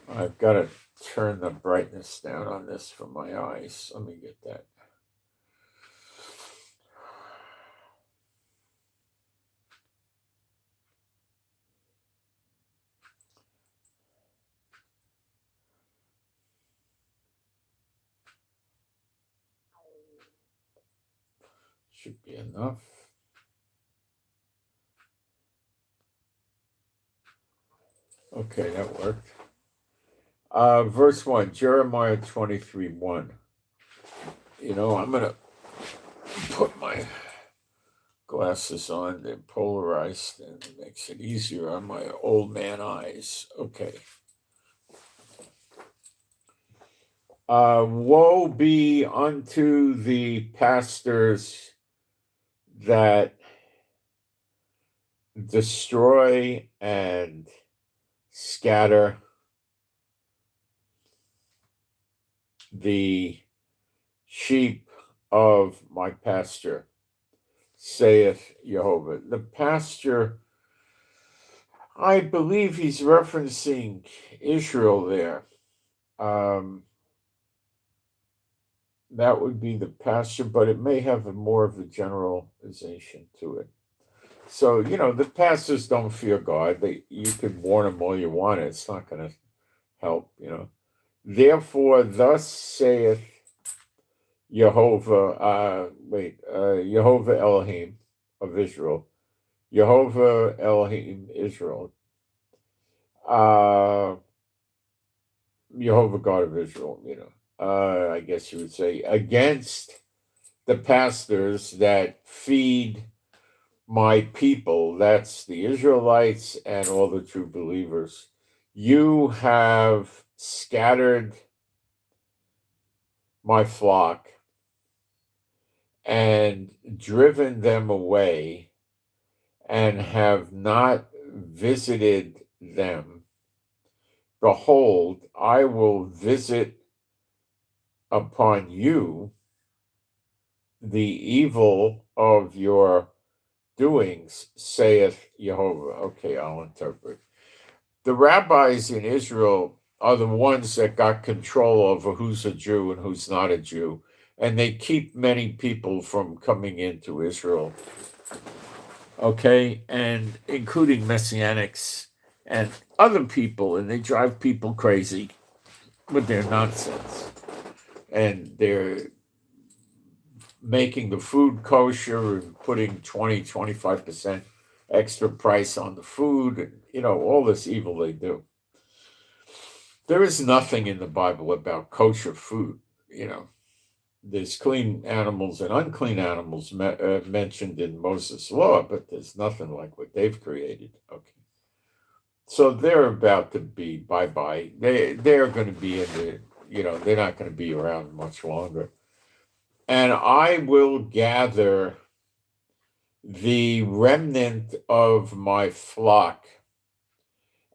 I've got to turn the brightness down on this for my eyes. Let me get that. Should be enough. Okay, that worked. Verse 1, Jeremiah 23:1. I'm going to put my glasses on. They're polarized, and it makes it easier on my old man eyes. Okay. Woe be unto the pastors that destroy and scatter the sheep of my pasture, saith Jehovah. The pasture, I believe he's referencing Israel there. That would be the pasture, but it may have more of a generalization to it. So, the pastors don't fear God. You can warn them all you want. It's not going to help, Therefore, thus saith Jehovah, Jehovah Elohim of Israel, Jehovah Elohim Israel, Jehovah God of Israel, I guess you would say, against the pastors that feed my people, that's the Israelites and all the true believers. You have scattered my flock and driven them away and have not visited them. Behold, I will visit upon you the evil of your doings, saith Jehovah. Okay, I'll interpret. The rabbis in Israel are the ones that got control over who's a Jew and who's not a Jew, and they keep many people from coming into Israel. Okay, and including Messianics and other people, and they drive people crazy with their nonsense. And they're making the food kosher and putting 20-25% extra price on the food, and all this evil they do. There is nothing in the Bible about kosher food. There's clean animals and unclean animals mentioned in Moses' law, but there's nothing like what they've created. Okay, so they're about to be bye-bye. They're going to be in the, they're not going to be around much longer. And I will gather the remnant of my flock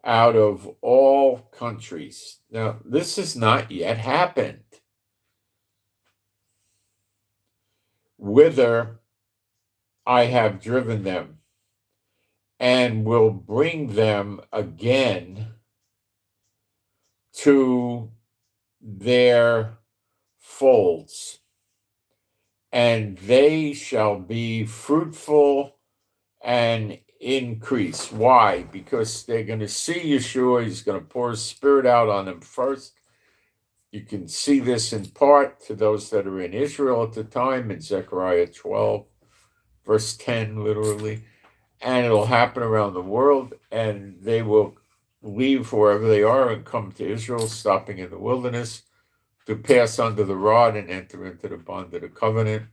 out of all countries. Now, this has not yet happened. Whither I have driven them, and will bring them again to their folds, and they shall be fruitful and increase. Why? Because they're going to see Yeshua. He's going to pour his spirit out on them first. You can see this in part to those that are in Israel at the time in Zechariah 12, verse 10, literally. And it'll happen around the world, and they will leave wherever they are and come to Israel, stopping in the wilderness to pass under the rod and enter into the bond of the covenant.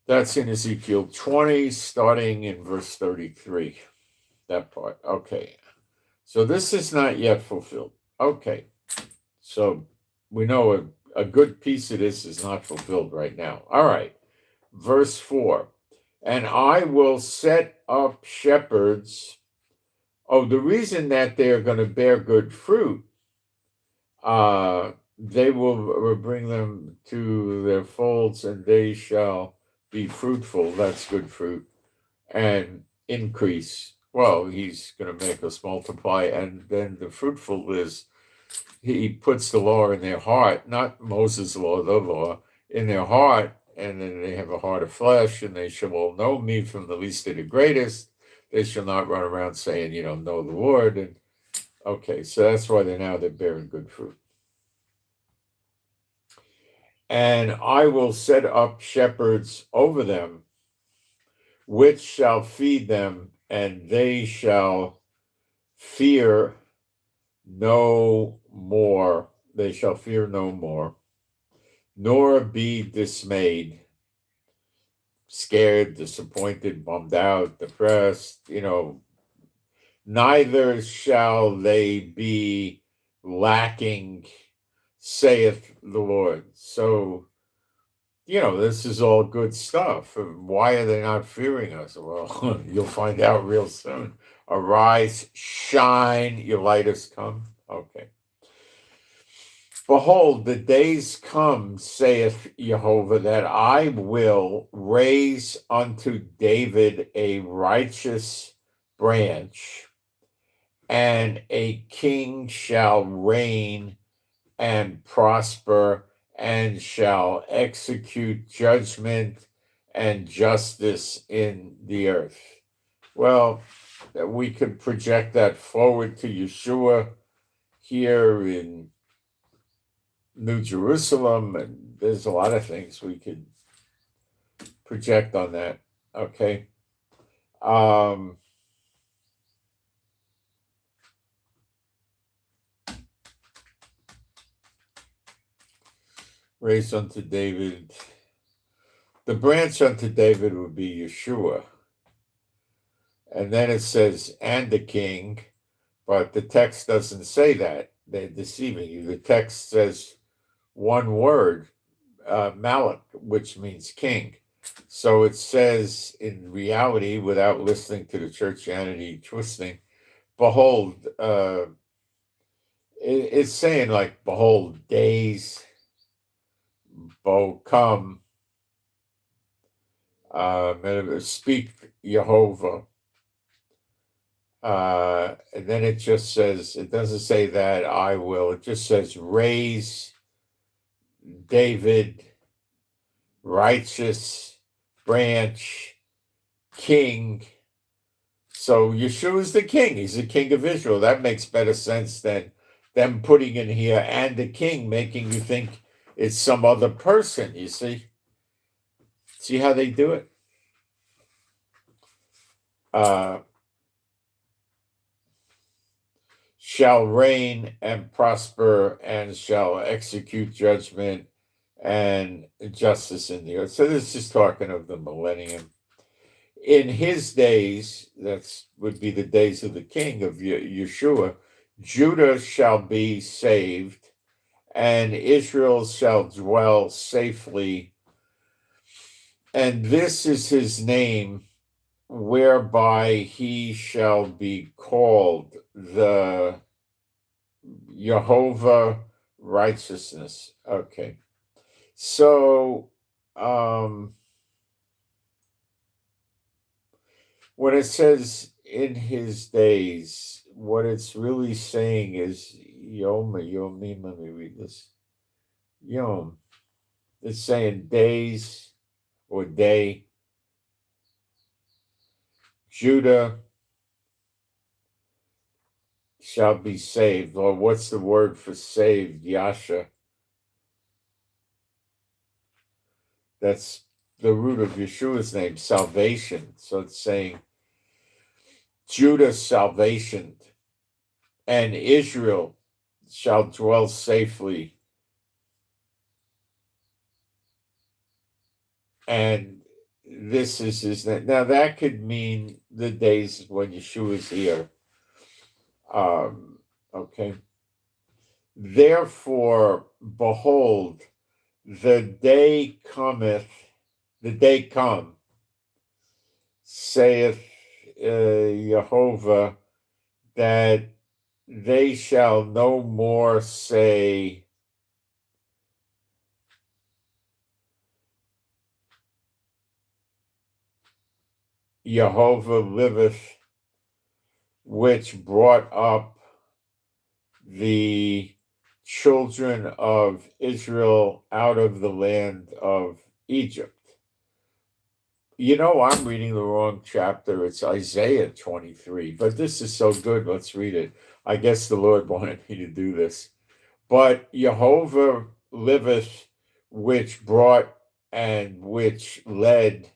That's in Ezekiel 20, starting in verse 33, that part. Okay, so this is not yet fulfilled. Okay, so we know a good piece of this is not fulfilled right now. All right, verse 4. And I will set up shepherds. Oh, the reason that they're going to bear good fruit, they will bring them to their folds, and they shall be fruitful. That's good fruit. And increase. Well, he's going to make us multiply. And then the fruitful is, he puts the law in their heart, not Moses' law, the law, in their heart. And then they have a heart of flesh, and they shall all know me from the least to the greatest. They shall not run around saying, know the Lord. And okay, so that's why they're bearing good fruit. And I will set up shepherds over them, which shall feed them, and they shall fear no more. They shall fear no more, nor be dismayed, scared, disappointed, bummed out, depressed, neither shall they be lacking, saith the Lord. So, this is all good stuff. Why are they not fearing us? Well, you'll find out real soon. Arise, shine, your light has come. Okay. Behold, the days come, saith Jehovah, that I will raise unto David a righteous branch, and a king shall reign and prosper, and shall execute judgment and justice in the earth. Well, we could project that forward to Yeshua here in New Jerusalem, and there's a lot of things we could project on that. Okay. Raised unto David. The branch unto David would be Yeshua. And then it says, and the king, but the text doesn't say that. They're deceiving you. The text says one word, Malach, which means king. So it says in reality, without listening to the churchianity twisting, behold, it's saying like, behold, days, come, speak Jehovah. And then it just says, it doesn't say that I will, it just says raise David, righteous branch, king. So Yeshua is the king. He's the king of Israel. That makes better sense than them putting in here and the king, making you think it's some other person, you see? See how they do it? Shall reign and prosper and shall execute judgment and justice in the earth. So this is talking of the millennium. In his days, that would be the days of the king of Yeshua, Judah shall be saved, and Israel shall dwell safely. And this is his name, whereby he shall be called the Jehovah righteousness. Okay. So, when it says in his days, what it's really saying is Yomim, let me read this. Yom. It's saying days or day. Judah shall be saved. Or what's the word for saved? Yasha. That's the root of Yeshua's name, salvation. So it's saying Judah's salvation and Israel shall dwell safely. And this is his name. Now that could mean the days when Yeshua is here. Okay. Therefore, behold, the day come, saith Jehovah, that they shall no more say, Jehovah liveth, which brought up the children of Israel out of the land of Egypt. You know, I'm reading the wrong chapter. It's Isaiah 23, but this is so good. Let's read it. I guess the Lord wanted me to do this. But Jehovah liveth, which brought and which led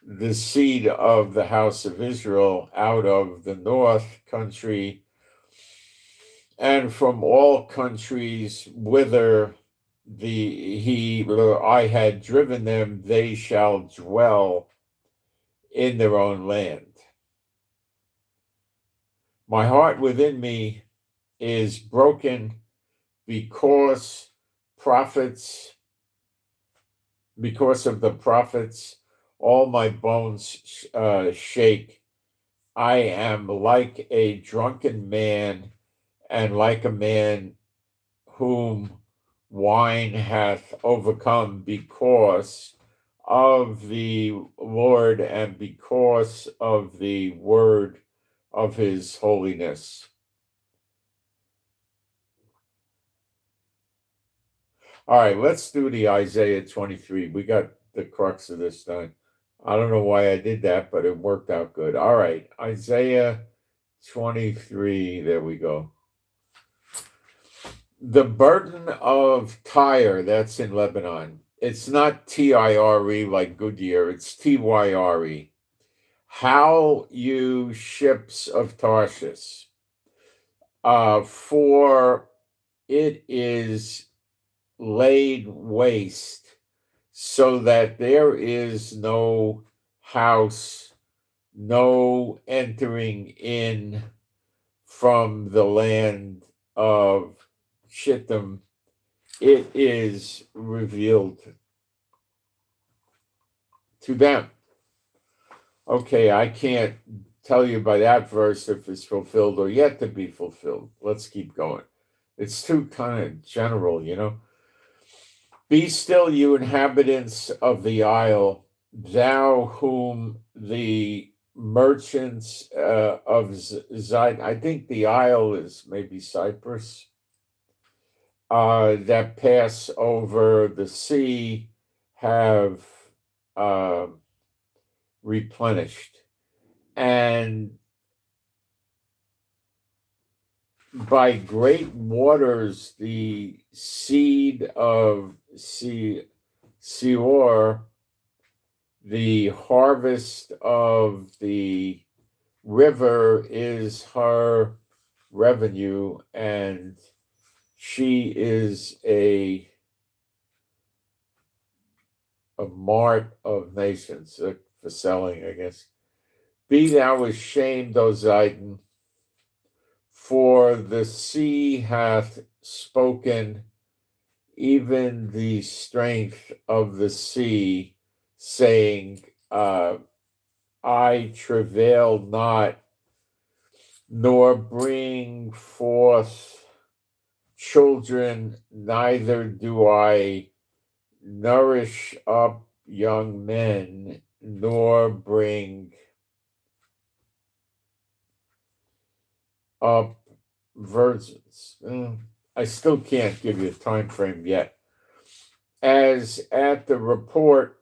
the seed of the house of Israel out of the north country and from all countries whither I had driven them, they shall dwell in their own land. My heart within me is broken because of the prophets, all my bones shake. I am like a drunken man, and like a man whom wine hath overcome, because of the Lord and because of the word of his holiness. All right, let's do the Isaiah 23. We got the crux of this done. I don't know why I did that, but it worked out good. All right, Isaiah 23. There we go. The burden of Tyre, that's in Lebanon. It's not Tire like Goodyear, it's Tyre. How you ships of Tarshish, for it is laid waste, so that there is no house, no entering in from the land of Shittim. It is revealed to them. Okay, I can't tell you by that verse if it's fulfilled or yet to be fulfilled. Let's keep going. It's too kind of general, you know. Be still, you inhabitants of the isle, thou whom the merchants of Zidon, I think the isle is maybe Cyprus, that pass over the sea have replenished. And by great waters, the seed of Seor, the harvest of the river is her revenue, and she is a mart of nations for selling, I guess. Be thou ashamed, O Zidon, for the sea hath spoken, even the strength of the sea, saying, I travail not, nor bring forth children, neither do I nourish up young men, nor bring up virgins. I still can't give you a time frame yet. As at the report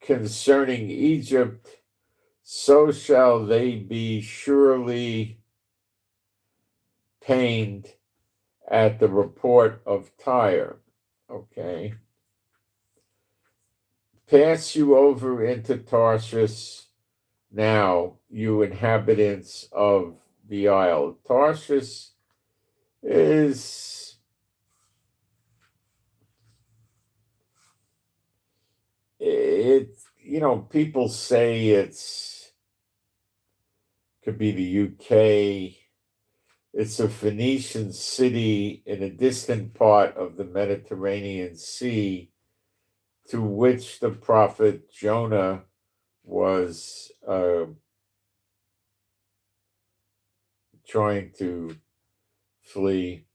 concerning Egypt, so shall they be surely pained at the report of Tyre. Okay. Pass you over into Tarshish now, you inhabitants of the isle. Tarshish is, people say could be the UK. It's a Phoenician city in a distant part of the Mediterranean Sea, to which the prophet Jonah was trying to flee.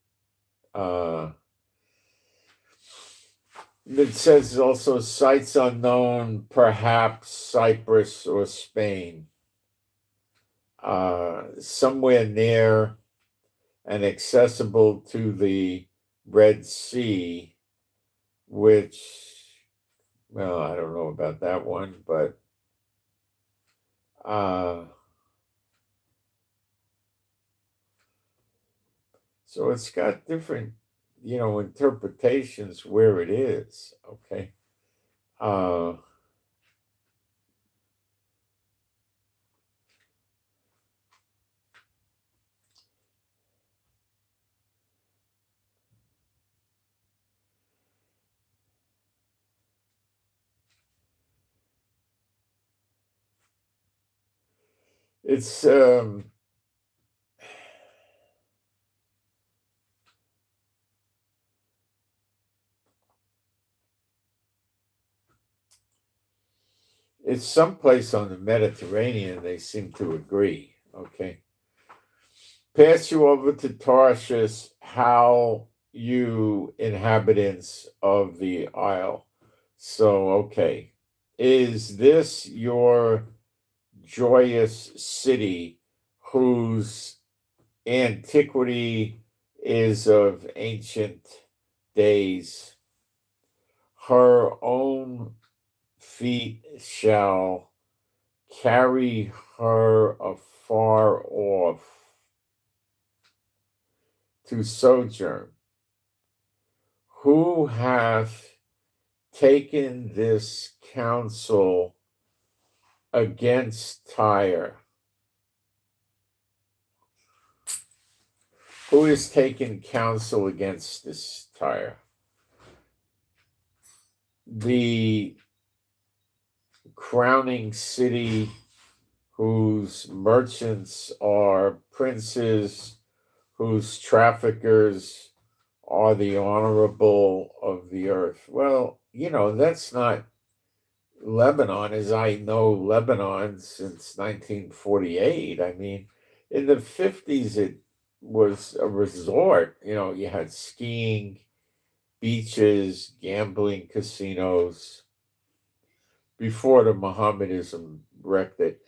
It says also sites unknown, perhaps Cyprus or Spain, somewhere near and accessible to the Red Sea, which, well, I don't know about that one, but so it's got different, interpretations where it is. Okay. It's it's someplace on the Mediterranean, they seem to agree. Okay. Pass you over to Tarshish, how you inhabitants of the isle. So, okay. Is this your joyous city whose antiquity is of ancient days? Her own feet shall carry her afar off to sojourn. Who hath taken this counsel against Tyre? Who has taken counsel against this Tyre? The crowning city whose merchants are princes, whose traffickers are the honorable of the earth. Well, that's not Lebanon as I know Lebanon since 1948. I mean, in the 50s, it was a resort. You had skiing beaches, gambling casinos, before the Mohammedanism wrecked it.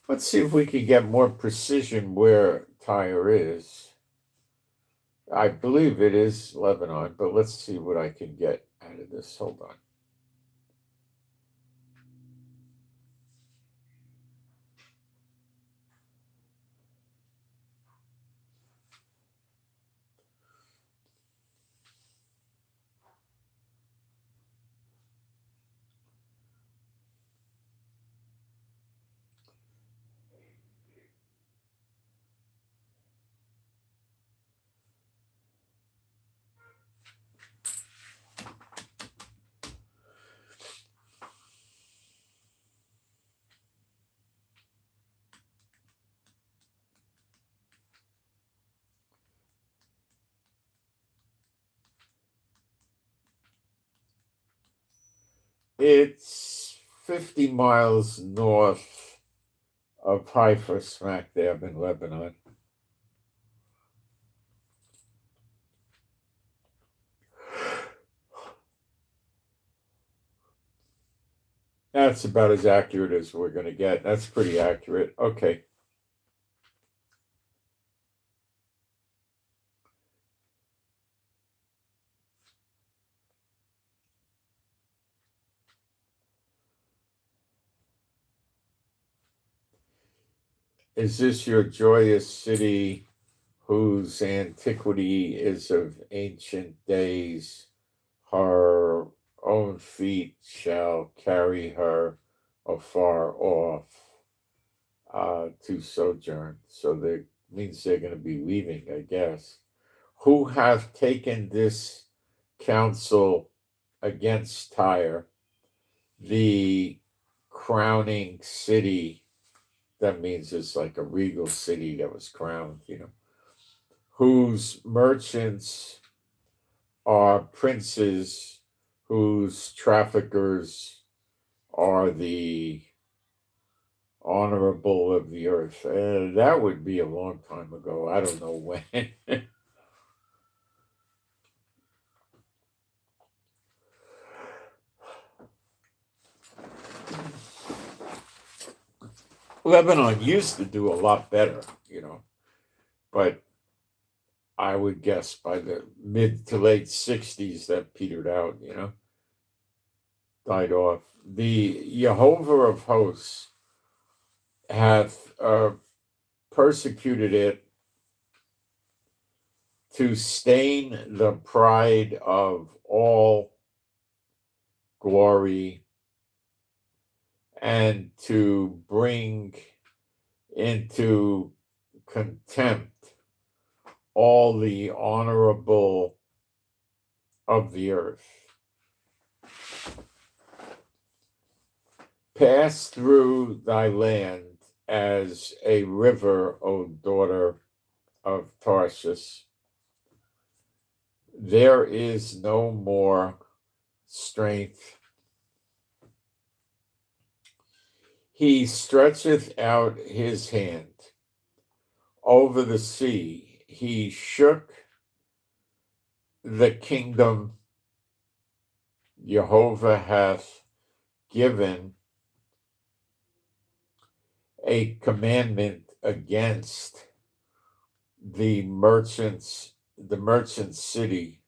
Let's see if we can get more precision where Tyre is. I believe it is Lebanon, but let's see what I can get out of this. Hold on. It's 50 miles north of Haifa, smack dab in Lebanon. That's about as accurate as we're going to get. That's pretty accurate. Okay. Is this your joyous city whose antiquity is of ancient days? Her own feet shall carry her afar off to sojourn. So that means they're going to be leaving, I guess. Who hath taken this counsel against Tyre, the crowning city? That means it's like a regal city that was crowned, whose merchants are princes, whose traffickers are the honorable of the earth. That would be a long time ago. I don't know when. Lebanon used to do a lot better, but I would guess by the mid to late 60s that petered out, died off. The Jehovah of hosts hath persecuted it to stain the pride of all glory and to bring into contempt all the honorable of the earth. Pass through thy land as a river, O daughter of Tarshish. There is no more strength. He stretcheth out his hand over the sea. He shook the kingdom. Jehovah hath given a commandment against the merchant city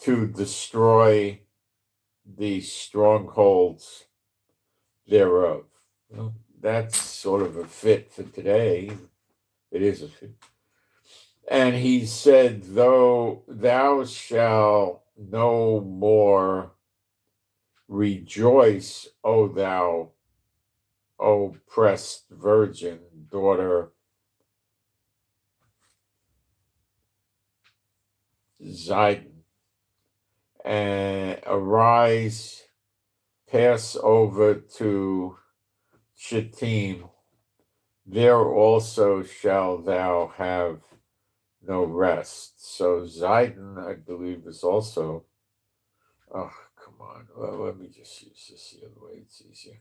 to destroy the strongholds thereof. Well, that's sort of a fit for today. It is a fit. And he said, though thou shalt no more rejoice, O thou oppressed virgin, daughter Zidon, and arise, pass over to Shittim, there also shall thou have no rest. So Zidon, I believe, is also. Oh, come on. Well, let me just use this the other way. It's easier.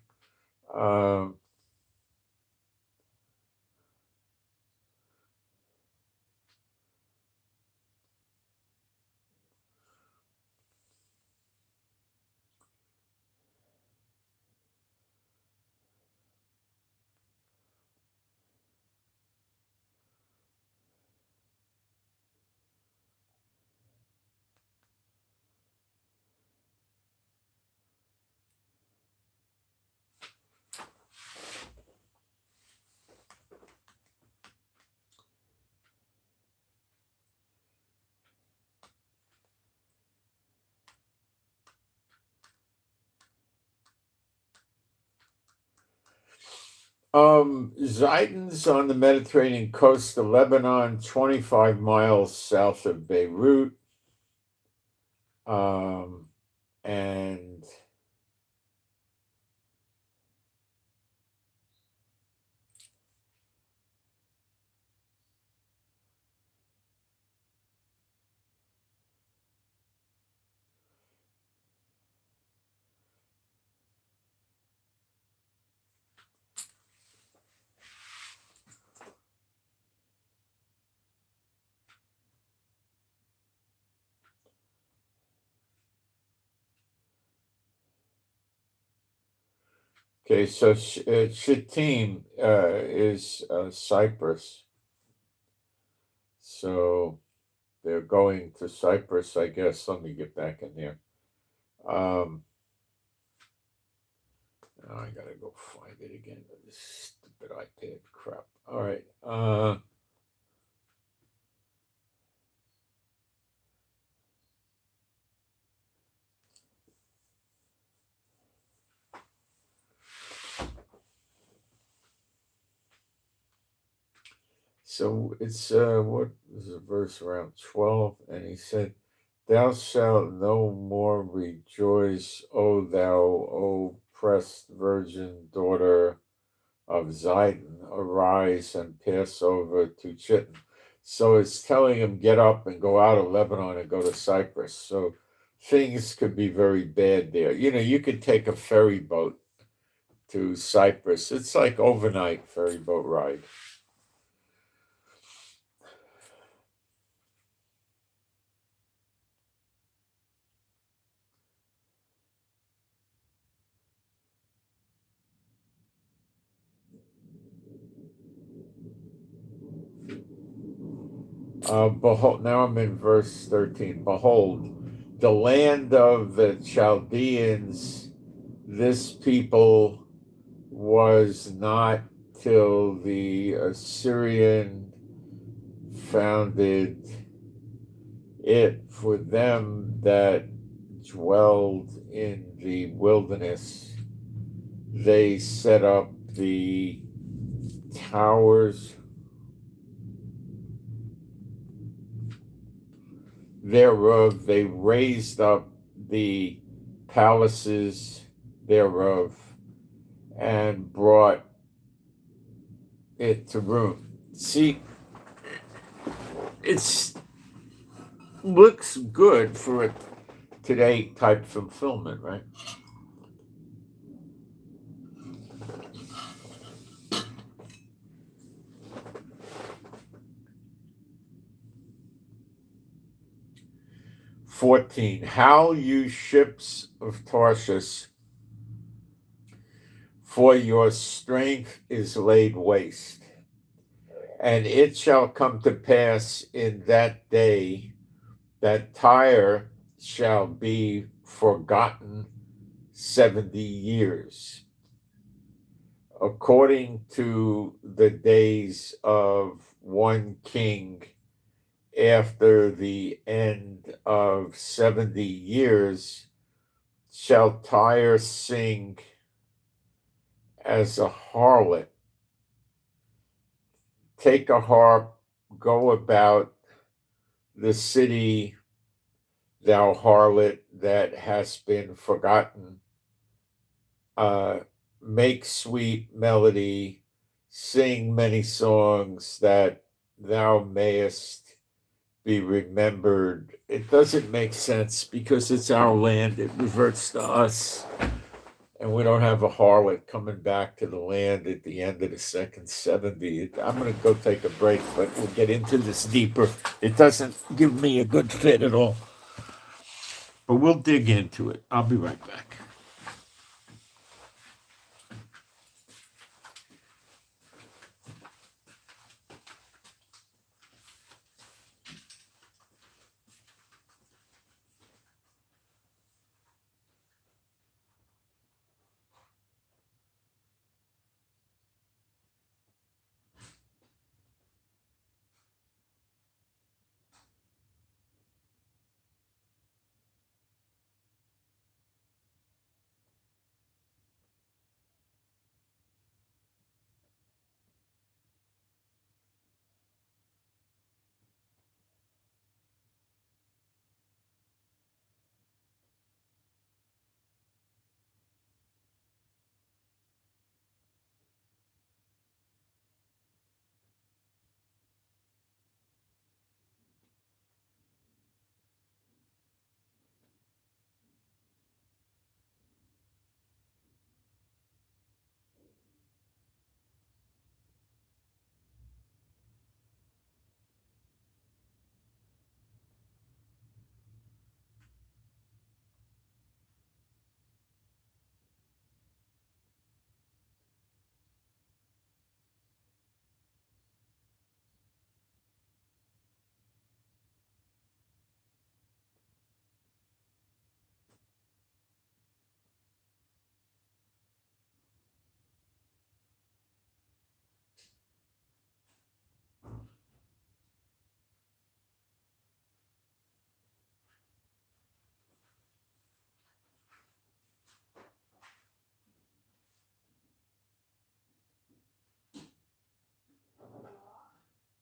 Zidon's on the Mediterranean coast of Lebanon, 25 miles south of Beirut. And okay, so Shittim is Cyprus. So they're going to Cyprus, I guess. Let me get back in there. Now I gotta go find it again. This stupid iPad crap. All right. So it's what is the verse around 12? And he said, "Thou shalt no more rejoice, O thou oppressed virgin daughter of Zidon, arise and pass over to Chittim." So it's telling him, get up and go out of Lebanon and go to Cyprus. So things could be very bad there. You could take a ferry boat to Cyprus. It's like overnight ferry boat ride. Behold, now I'm in verse 13. Behold, the land of the Chaldeans, this people was not till the Assyrian founded it, for them that dwelled in the wilderness. They set up the towers thereof, they raised up the palaces thereof, and brought it to ruin. See, it looks good for a today type fulfillment, right? "14. Howl, you ships of Tarshish, for your strength is laid waste. And it shall come to pass in that day that Tyre shall be forgotten 70 years, according to the days of one king. After the end of 70 years shall Tyre sing as a harlot. Take a harp, go about the city, thou harlot that hast been forgotten. make sweet melody, sing many songs that thou mayest be remembered. It doesn't make sense because it's our land. It reverts to us. And we don't have a harlot coming back to the land at the end of the second 70. I'm going to go take a break, but we'll get into this deeper. It doesn't give me a good fit at all. But we'll dig into it. I'll be right back.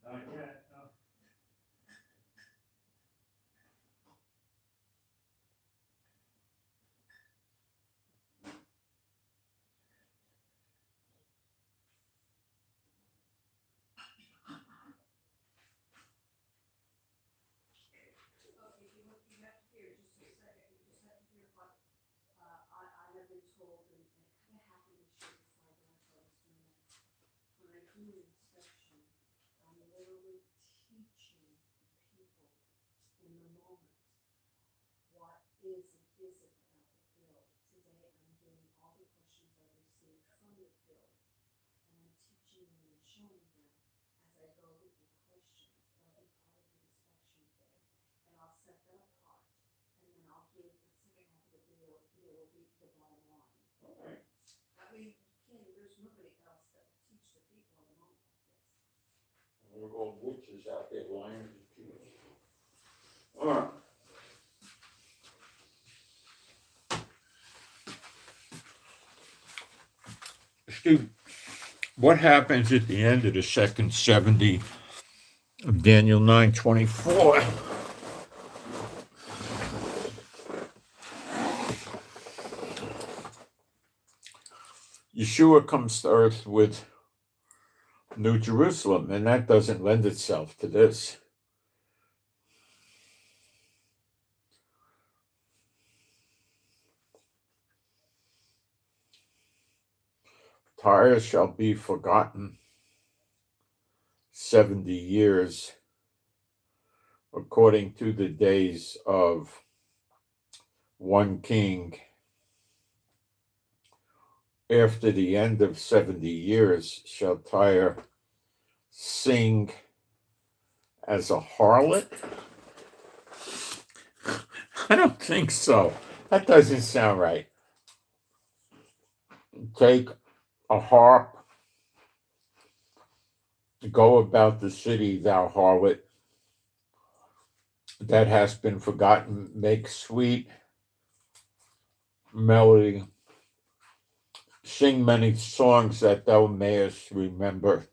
Not yet, no. We're all witches out there lying to people. All right. Steve, what happens at the end of the second 70 of Daniel 9:24? Yeshua comes to earth with New Jerusalem, and that doesn't lend itself to this. Tyre shall be forgotten 70 years, according to the days of one king. After the end of 70 years shall Tyre sing as a harlot? I don't think so. That doesn't sound right. Take a harp, go about the city, thou harlot, that hast been forgotten, make sweet melody, sing many songs that thou mayest remember.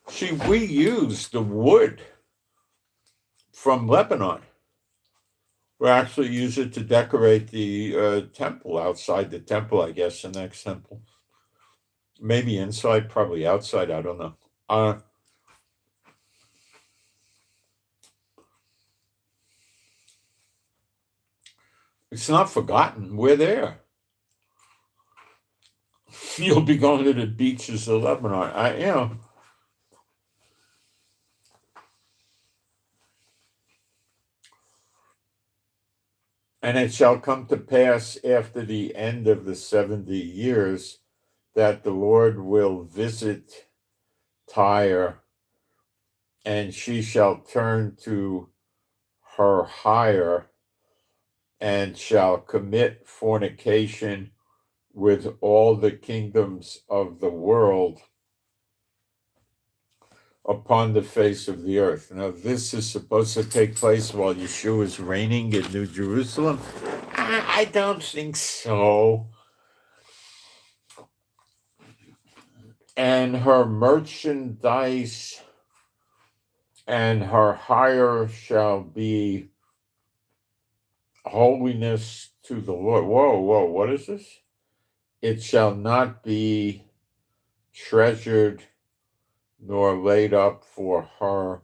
See, we use the wood from Lebanon. We'll actually use it to decorate the temple, outside the temple, I guess, the next temple. Maybe inside, probably outside, I don't know. It's not forgotten. We're there. You'll be going to the beaches of Lebanon. And it shall come to pass after the end of the 70 years that the Lord will visit Tyre, and she shall turn to her hire, and shall commit fornication with all the kingdoms of the world upon the face of the earth. Now, this is supposed to take place while Yeshua is reigning in New Jerusalem. I don't think so. And her merchandise and her hire shall be holiness to the Lord. Whoa, what is this? It shall not be treasured nor laid up for her.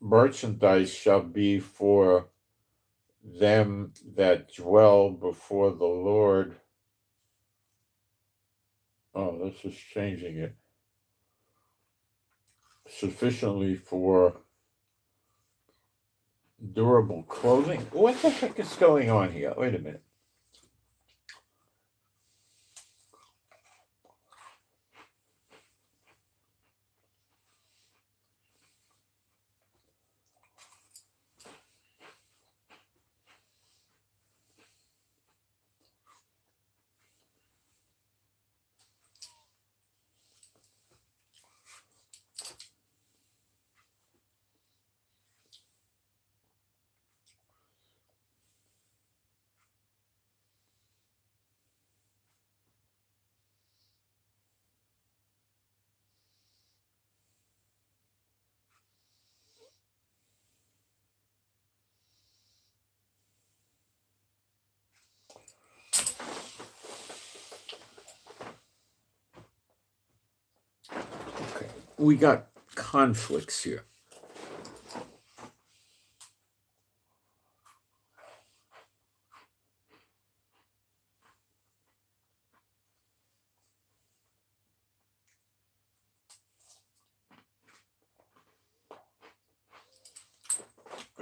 Merchandise shall be for them that dwell before the Lord. Oh, this is changing it. Sufficiently for durable clothing. What the heck is going on here? Wait a minute. Okay, we got conflicts here.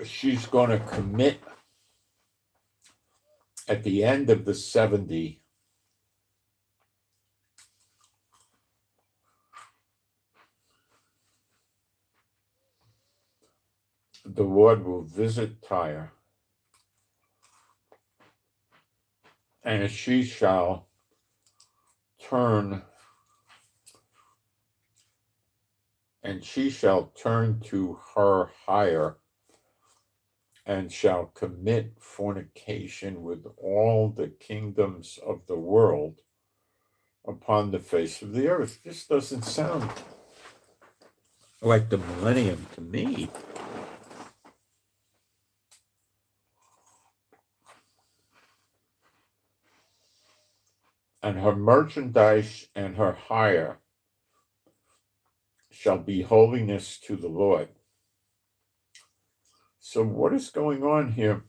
She's going to commit at the end of the 70. The Lord will visit Tyre, and she shall turn to her hire, and shall commit fornication with all the kingdoms of the world upon the face of the earth. This doesn't sound like the millennium to me. And her merchandise and her hire shall be holiness to the Lord. So what is going on here?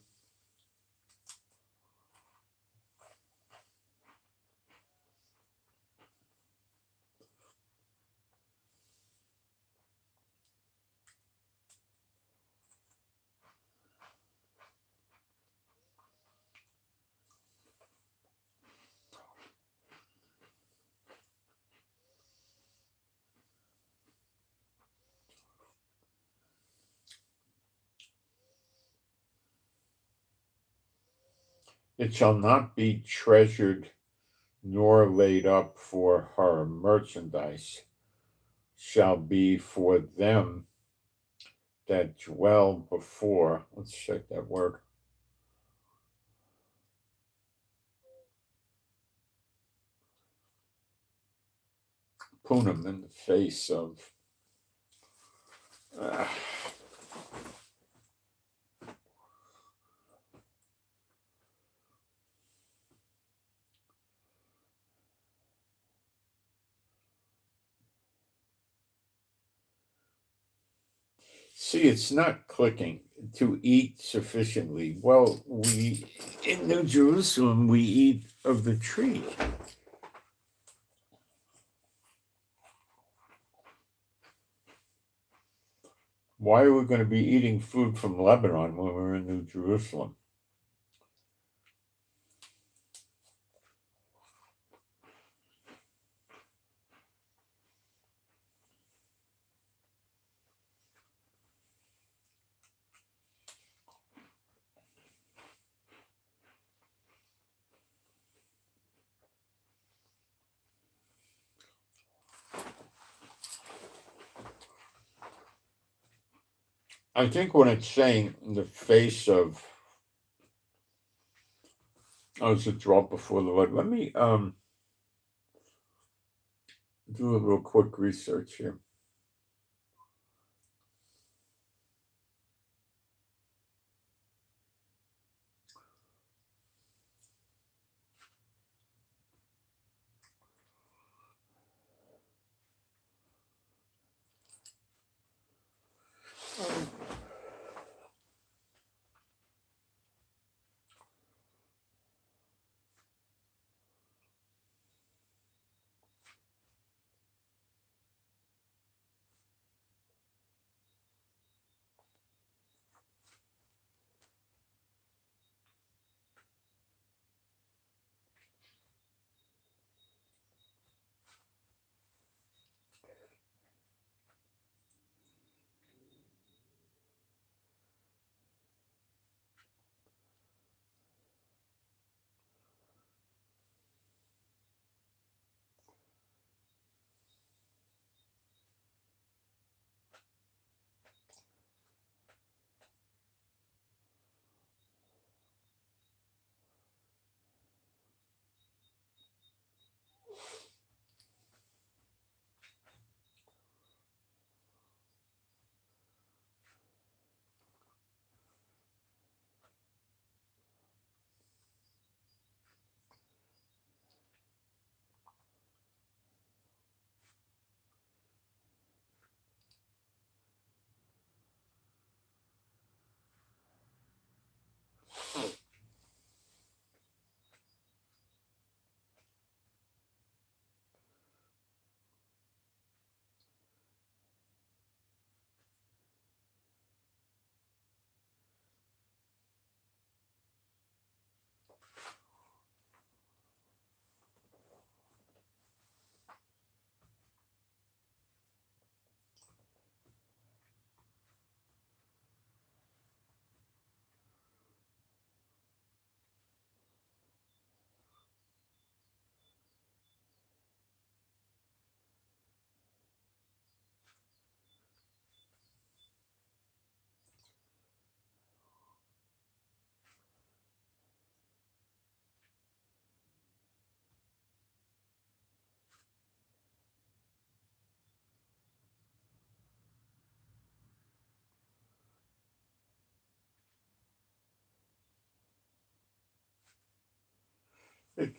It shall not be treasured nor laid up for her. Merchandise shall be for them that dwell before. Let's check that word. Punim, in the face of. See, it's not clicking. To eat sufficiently. Well, we in New Jerusalem we eat of the tree. Why are we going to be eating food from Lebanon when we're in New Jerusalem? I think when it's saying in the face of, oh, it's a drop before the Lord. Let me do a little quick research here.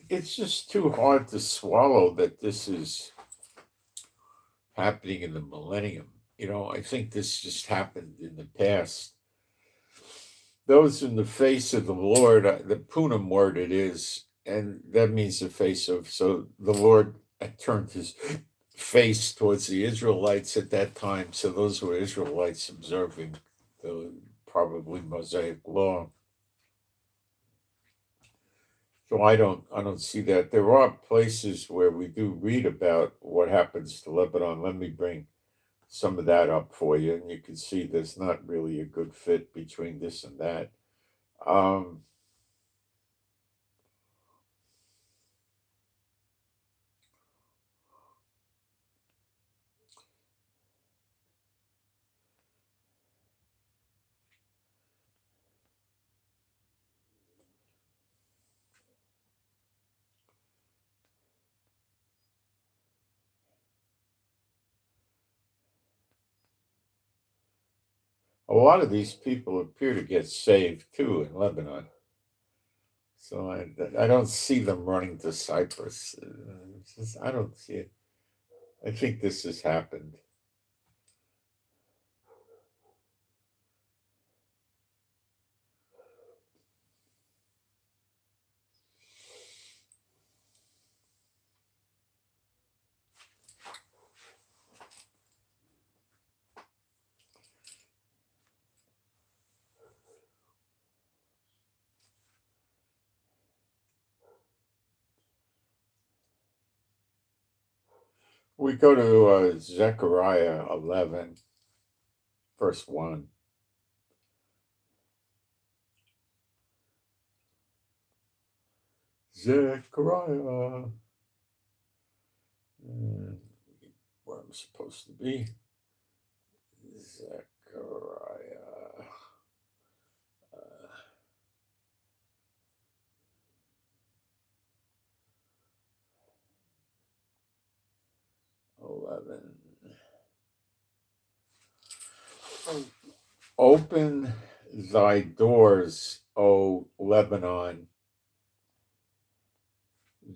It's just too hard to swallow that this is happening in the millennium. I think this just happened in the past. Those in the face of the Lord, the Punim word it is, and that means the face of. So the Lord turned his face towards the Israelites at that time. So those were Israelites observing the probably Mosaic law. So I don't see that. There are places where we do read about what happens to Lebanon. Let me bring some of that up for you, and you can see there's not really a good fit between this and that. Um, a lot of these people appear to get saved too in Lebanon. So I don't see them running to Cyprus. I don't see it. I think this has happened. We go to Zechariah 11, verse 1. Zechariah. And where I'm supposed to be. Zechariah. 11. Open thy doors, O Lebanon,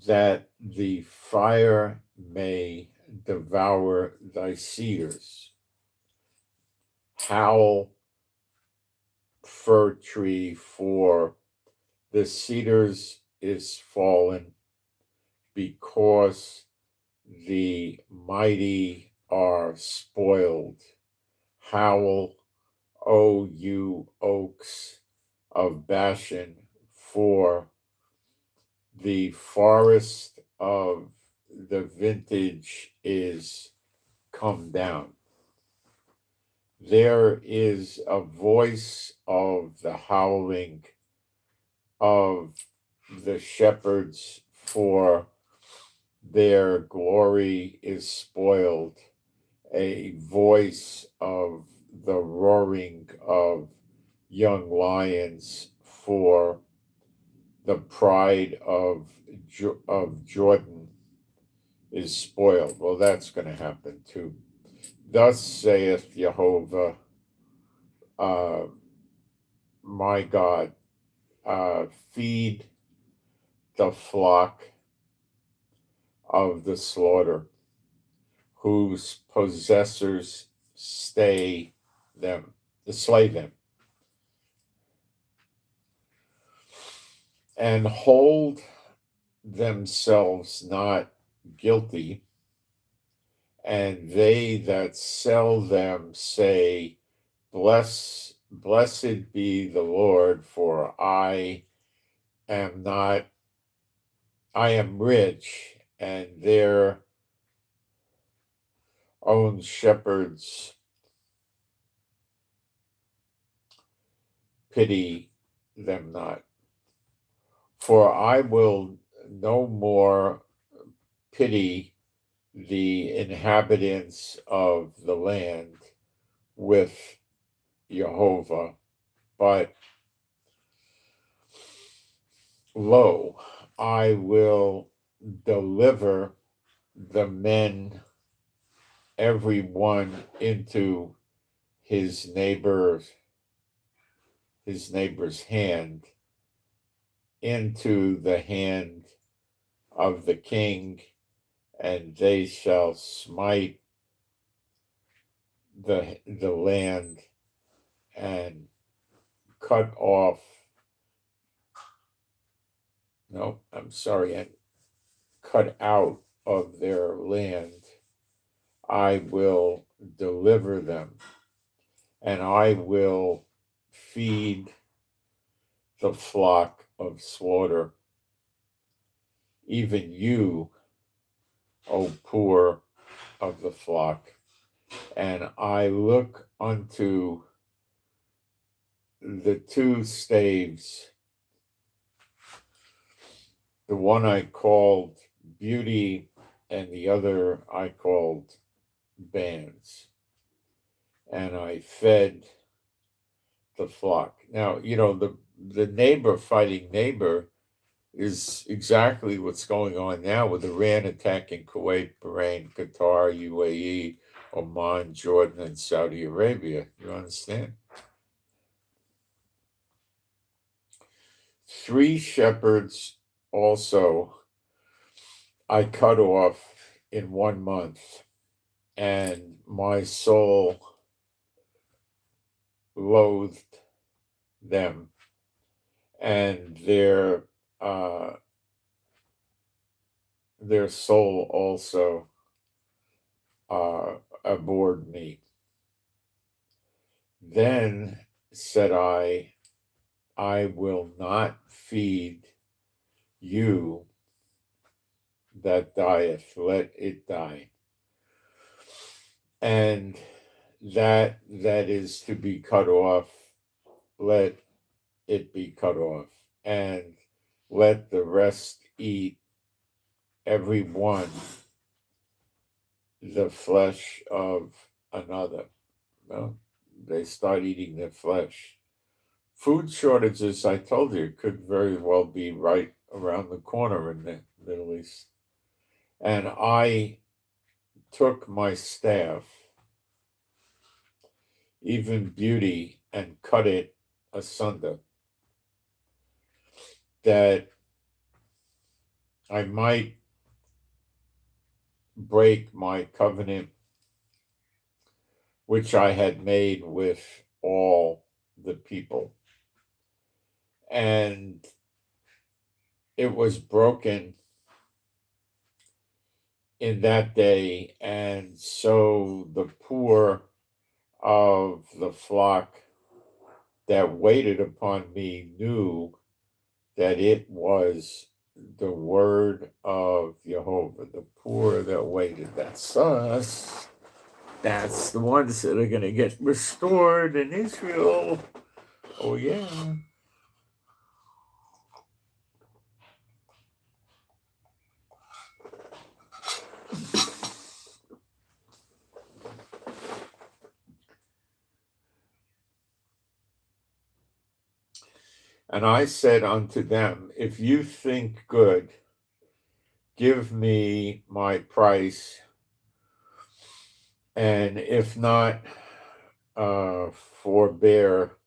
that the fire may devour thy cedars. Howl, fir tree, for the cedars is fallen, because the mighty are spoiled. Howl, O you oaks of Bashan, for the forest of the vintage is come down. There is a voice of the howling of the shepherds, for their glory is spoiled, a voice of the roaring of young lions, for the pride of Jordan is spoiled. Well, that's going to happen too. Thus saith Jehovah, my God, feed the flock of the slaughter, whose possessors slay them, and hold themselves not guilty, and they that sell them say, Blessed be the Lord, for I am rich, and their own shepherds pity them not. For I will no more pity the inhabitants of the land with Jehovah, but lo, I will deliver the men, every one into his neighbor's hand, into the hand of the king, and they shall smite the land and cut off. No, I'm sorry, and cut out of their land. I will deliver them, and I will feed the flock of slaughter, even you, O poor of the flock. And I look unto the two staves, the one I called beauty, and the other I called bands, and I fed the flock. Now, the neighbor fighting neighbor is exactly what's going on now with Iran attacking Kuwait, Bahrain, Qatar, UAE, Oman, Jordan, and Saudi Arabia. You understand? 3 shepherds also I cut off in 1 month, and my soul loathed them, and their soul also abhorred me. Then said I will not feed you that dieth, let it die. and that is to be cut off, let it be cut off, and let the rest eat every one the flesh of another. Well, they start eating their flesh. Food shortages, I told you, could very well be right around the corner in the Middle East. And I took my staff, even beauty, and cut it asunder, that I might break my covenant which I had made with all the people. And it was broken in that day, and so the poor of the flock that waited upon me knew that it was the word of Jehovah. The poor that waited, that's us. That's the ones that are going to get restored in Israel. Oh, yeah. And I said unto them, if you think good, give me my price, and if not, forbear.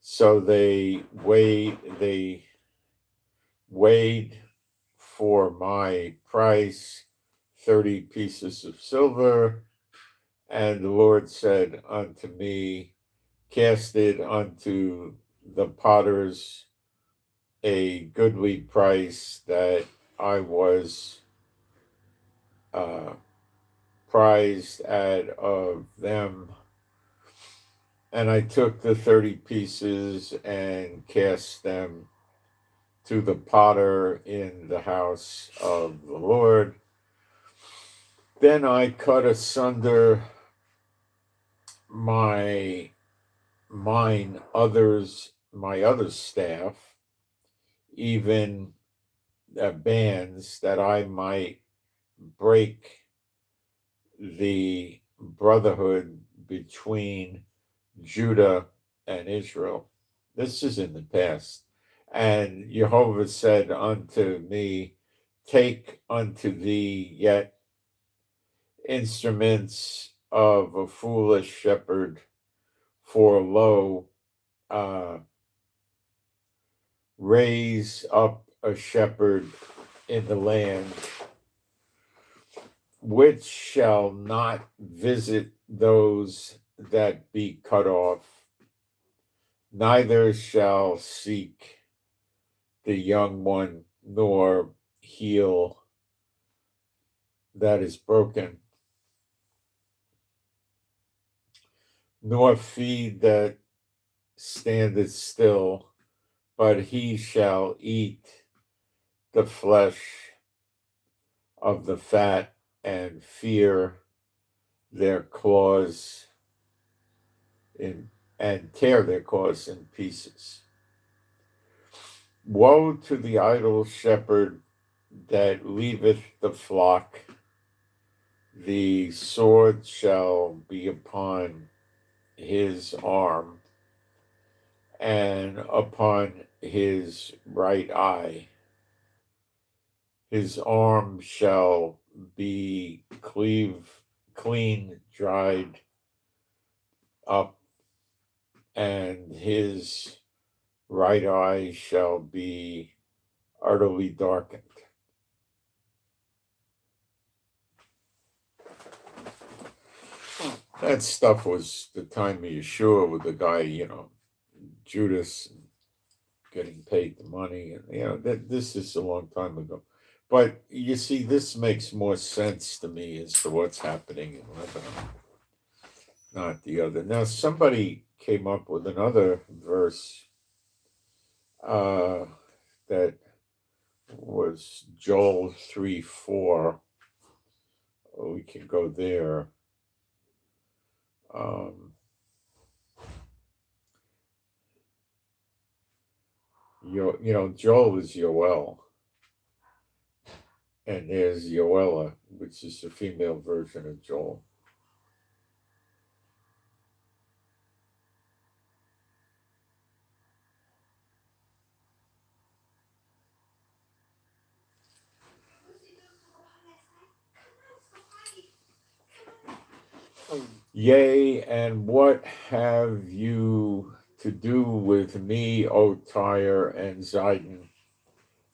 So they weighed for my price 30 pieces of silver, and the Lord said unto me, cast it unto the potters, a goodly price that I was prized at of them. And I took the 30 pieces and cast them to the potter in the house of the Lord. Then I cut asunder my other staff, even bands, that I might break the brotherhood between Judah and Israel. This is in the past. And Jehovah said unto me, take unto thee yet instruments of a foolish shepherd, for lo, raise up a shepherd in the land, which shall not visit those that be cut off, neither shall seek the young one, nor heal that is broken, nor feed that standeth still, but he shall eat the flesh of the fat and fear their claws and tear their claws in pieces. Woe to the idle shepherd that leaveth the flock, the sword shall be upon his arm and upon his right eye. His arm shall be clean dried up, and his right eye shall be utterly darkened. That stuff was the time of Yeshua with the guy, Judas getting paid the money. And, this is a long time ago. But you see, this makes more sense to me as to what's happening in Lebanon, not the other. Now, somebody came up with another verse that was Joel 3:4. We can go there. Joel is Yoel, and there's Yoella, which is the female version of Joel. Yea, and what have you to do with me, O Tyre and Zidon,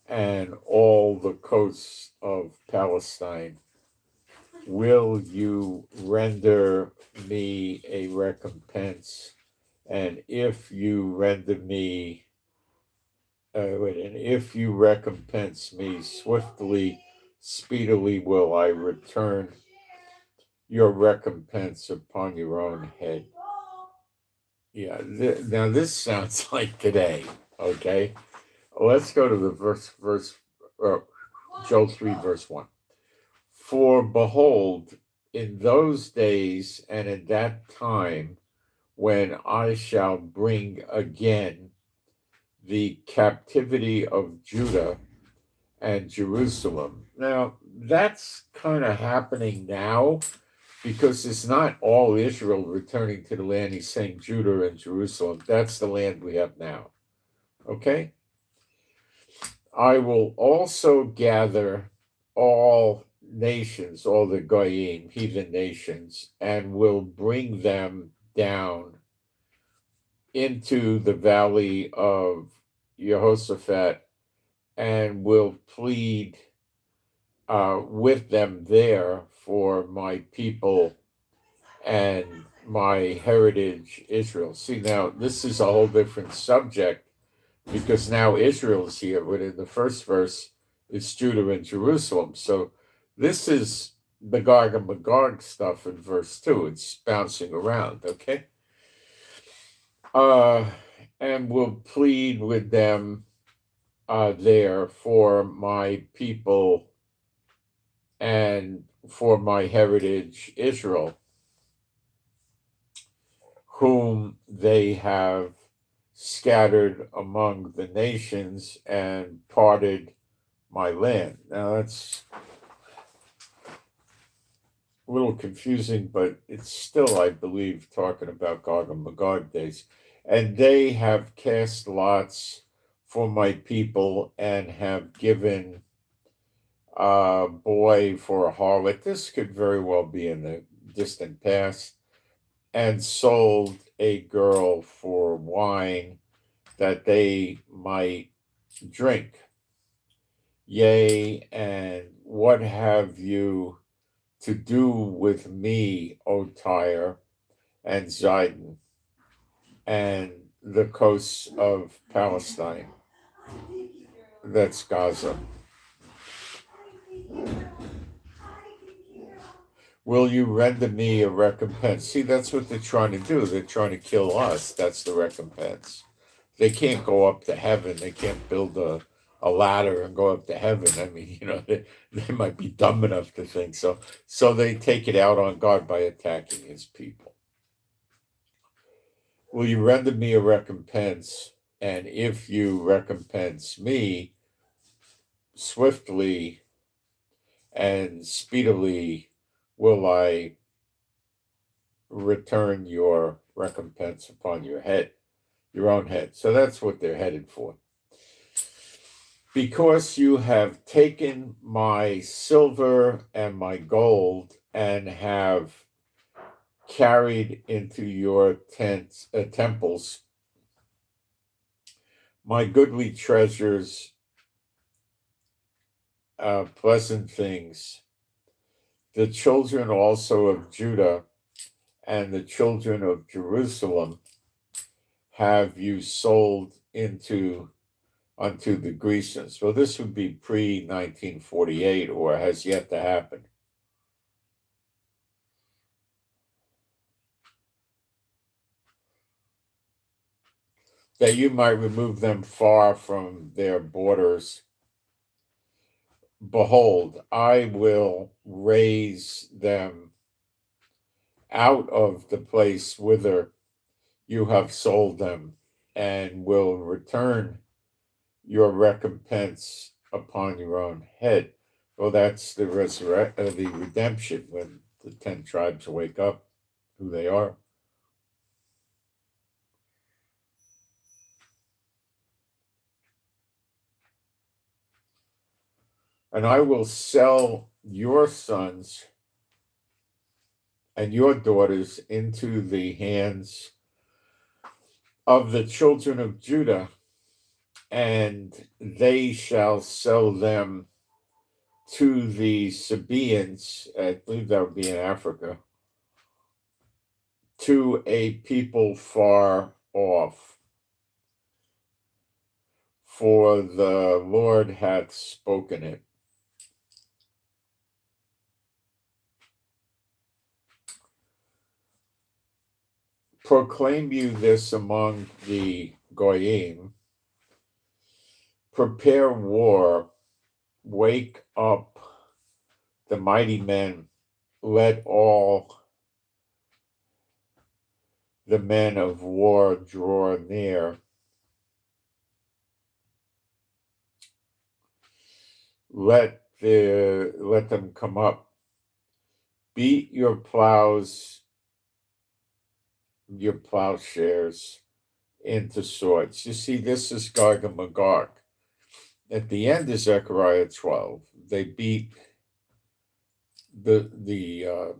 and all the coasts of Palestine? Will you render me a recompense? And if you render me, and if you recompense me swiftly, speedily will I return your recompense upon your own head. Yeah, now this sounds like today, okay? Let's go to the Joel 3, verse 1. For behold, in those days and in that time, when I shall bring again the captivity of Judah and Jerusalem. Now, that's kind of happening now, because it's not all Israel returning to the land. He's saying Judah and Jerusalem. That's the land we have now. Okay? I will also gather all nations, all the Goyim, heathen nations, and will bring them down into the valley of Jehoshaphat, and will plead with them there for my people and my heritage Israel. See, now this is a whole different subject, because now Israel is here, but in the first verse it's Judah and Jerusalem. So this is the Gog and Magog stuff in verse 2. It's bouncing around, okay? And will plead with them there for my people and for my heritage Israel, whom they have scattered among the nations and parted my land. Now that's a little confusing, but it's still, I believe, talking about Gog and Magog days. And they have cast lots for my people and have given a boy for a harlot. This could very well be in the distant past. And sold a girl for wine that they might drink. Yea, and what have you to do with me, O Tyre and Zidon, and the coasts of Palestine? That's Gaza. Will you render me a recompense? See, that's what they're trying to do. They're trying to kill us. That's the recompense. They can't go up to heaven. They can't build a ladder and go up to heaven. I mean, they might be dumb enough to think so. So they take it out on God by attacking his people. Will you render me a recompense? And if you recompense me swiftly and speedily, will I return your recompense upon your head, your own head. So that's what they're headed for. Because you have taken my silver and my gold and have carried into your temples my goodly treasures, pleasant things. The children also of Judah and the children of Jerusalem have you sold unto the Grecians. Well, this would be pre-1948, or has yet to happen. That you might remove them far from their borders. Behold, I will raise them out of the place whither you have sold them, and will return your recompense upon your own head. Well, that's the the redemption, when the 10 tribes wake up who they are. And I will sell your sons and your daughters into the hands of the children of Judah, and they shall sell them to the Sabaeans, I believe that would be in Africa, to a people far off. For the Lord hath spoken it. Proclaim you this among the Goyim. Prepare war, wake up the mighty men, let all the men of war draw near. Let them come up. Beat your plows, your plowshares into swords. You see, this is Gog and Magog. At the end of Zechariah 12, they beat the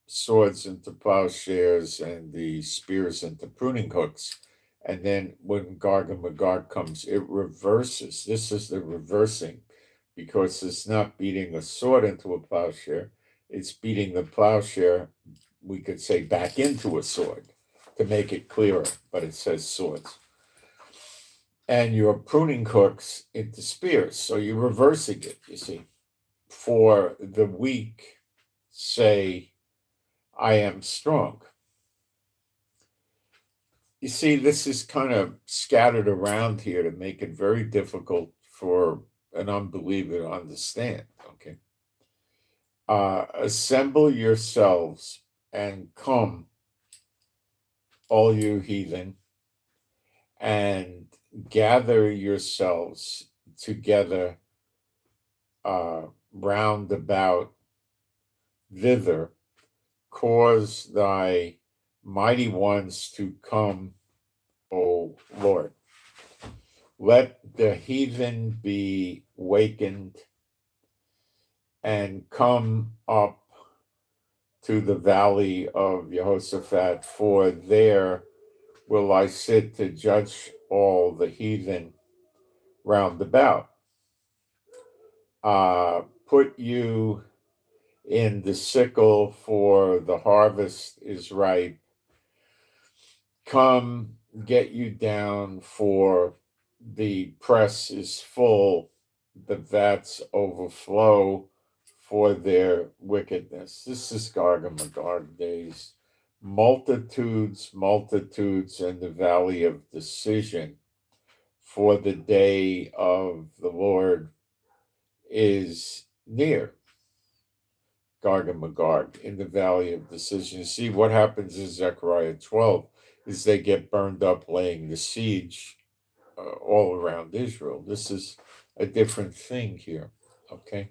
swords into plowshares and the spears into pruning hooks. And then when Gog and Magog comes, it reverses. This is the reversing, because it's not beating a sword into a plowshare. It's beating the plowshare, we could say, back into a sword to make it clearer, but it says swords. And your pruning hooks into spears. So you're reversing it, you see. For the weak say, I am strong. You see, this is kind of scattered around here to make it very difficult for an unbeliever to understand, okay? Assemble yourselves and come, all you heathen, and gather yourselves together round about thither. Cause thy mighty ones to come, O Lord. Let the heathen be wakened and come up to the valley of Jehoshaphat, for there will I sit to judge all the heathen round about. Put you in the sickle, for the harvest is ripe. Come, get you down, for the press is full, the vats overflow for their wickedness. This is Gog and Magog days. Multitudes, multitudes in the valley of decision, for the day of the Lord is near. Gog and Magog in the valley of decision. You see, what happens in Zechariah 12 is they get burned up laying the siege all around Israel. This is a different thing here, okay?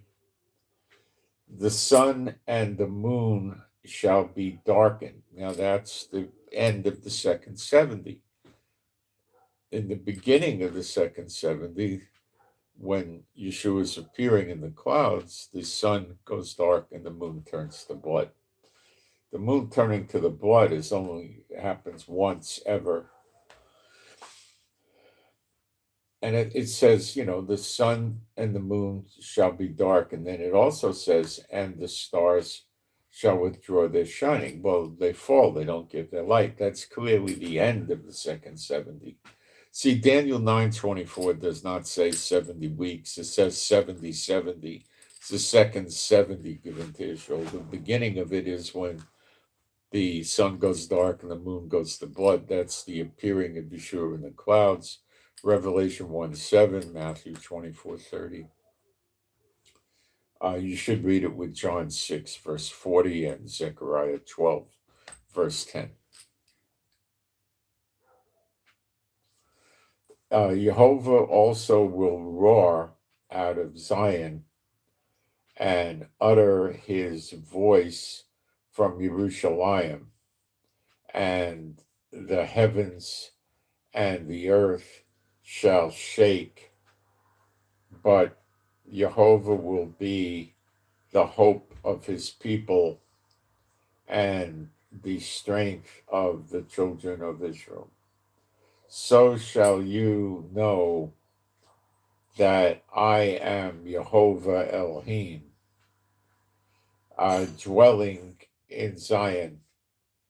The sun and the moon shall be darkened. Now that's the end of the second 70. In the beginning of the second 70, when Yeshua is appearing in the clouds, the sun goes dark and the moon turns to blood. The moon turning to the blood only happens once ever. And it says, the sun and the moon shall be dark. And then it also says, and the stars shall withdraw their shining. Well, they fall, they don't give their light. That's clearly the end of the second 70. See, Daniel 9:24 does not say 70 weeks. It says 70. It's the second 70 given to Israel. The beginning of it is when the sun goes dark and the moon goes to blood. That's the appearing of Yeshua in the clouds. Revelation 1:7, Matthew 24:30. You should read it with John 6, verse 40, and Zechariah 12, verse 10. Jehovah also will roar out of Zion and utter his voice from Jerusalem, and the heavens and the earth shall shake, but Jehovah will be the hope of his people and the strength of the children of Israel. So shall you know that I am Jehovah Elohim, dwelling in Zion,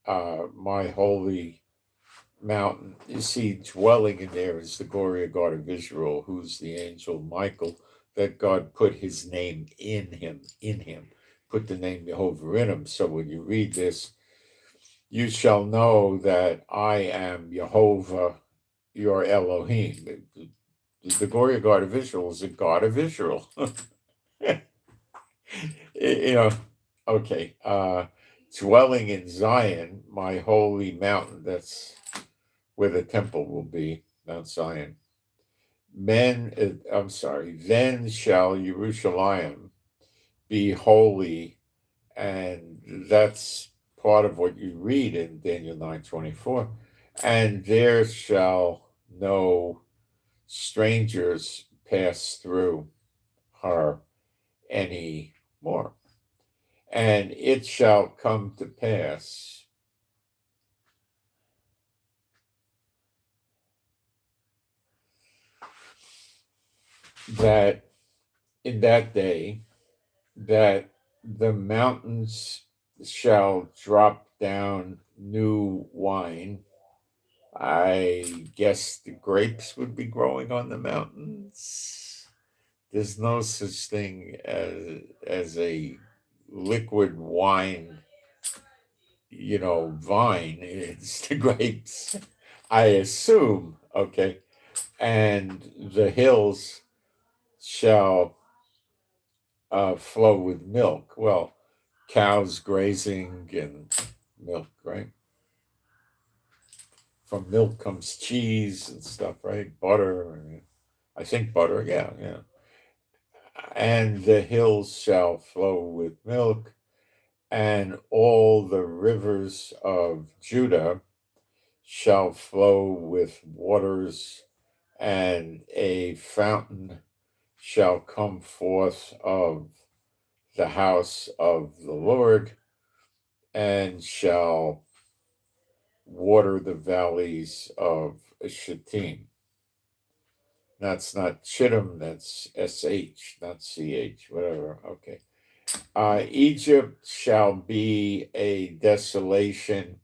my holy mountain. You see, dwelling in there is the glory of God of Israel, who's the angel Michael, that God put his name in him, put the name Jehovah in him. So when you read this, you shall know that I am Jehovah, your Elohim. The glory of God of Israel is the God of Israel. Okay. Dwelling in Zion, my holy mountain, that's where the temple will be, Mount Zion. Then shall Jerusalem be holy, and that's part of what you read in Daniel 9:24. And there shall no strangers pass through her any more. And it shall come to pass that in that day that the mountains shall drop down new wine. I guess the grapes would be growing on the mountains. There's no such thing as a liquid wine, vine. It's the grapes, I assume. Okay. And the hills shall flow with milk. Well, cows grazing and milk, right? From milk comes cheese and stuff, right? Butter. I think butter, yeah. And the hills shall flow with milk, and all the rivers of Judah shall flow with waters, and a fountain shall come forth of the house of the Lord, and shall water the valleys of Shittim. That's not Chittim, that's SH, not CH, whatever. Okay. Egypt shall be a desolation,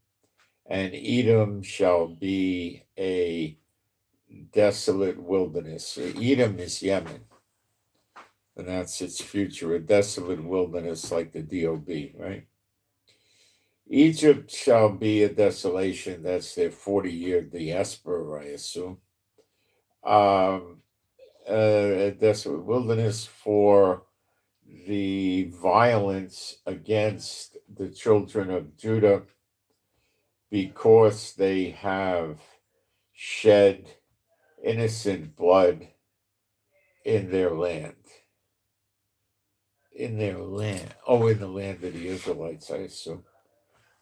and Edom shall be a desolate wilderness. Edom is Yemen, and that's its future, a desolate wilderness like the DOB, right? Egypt shall be a desolation. That's their 40-year diaspora, I assume. A desolate wilderness for the violence against the children of Judah, because they have shed innocent blood in their land. In their land. Oh, in the land of the Israelites, I assume.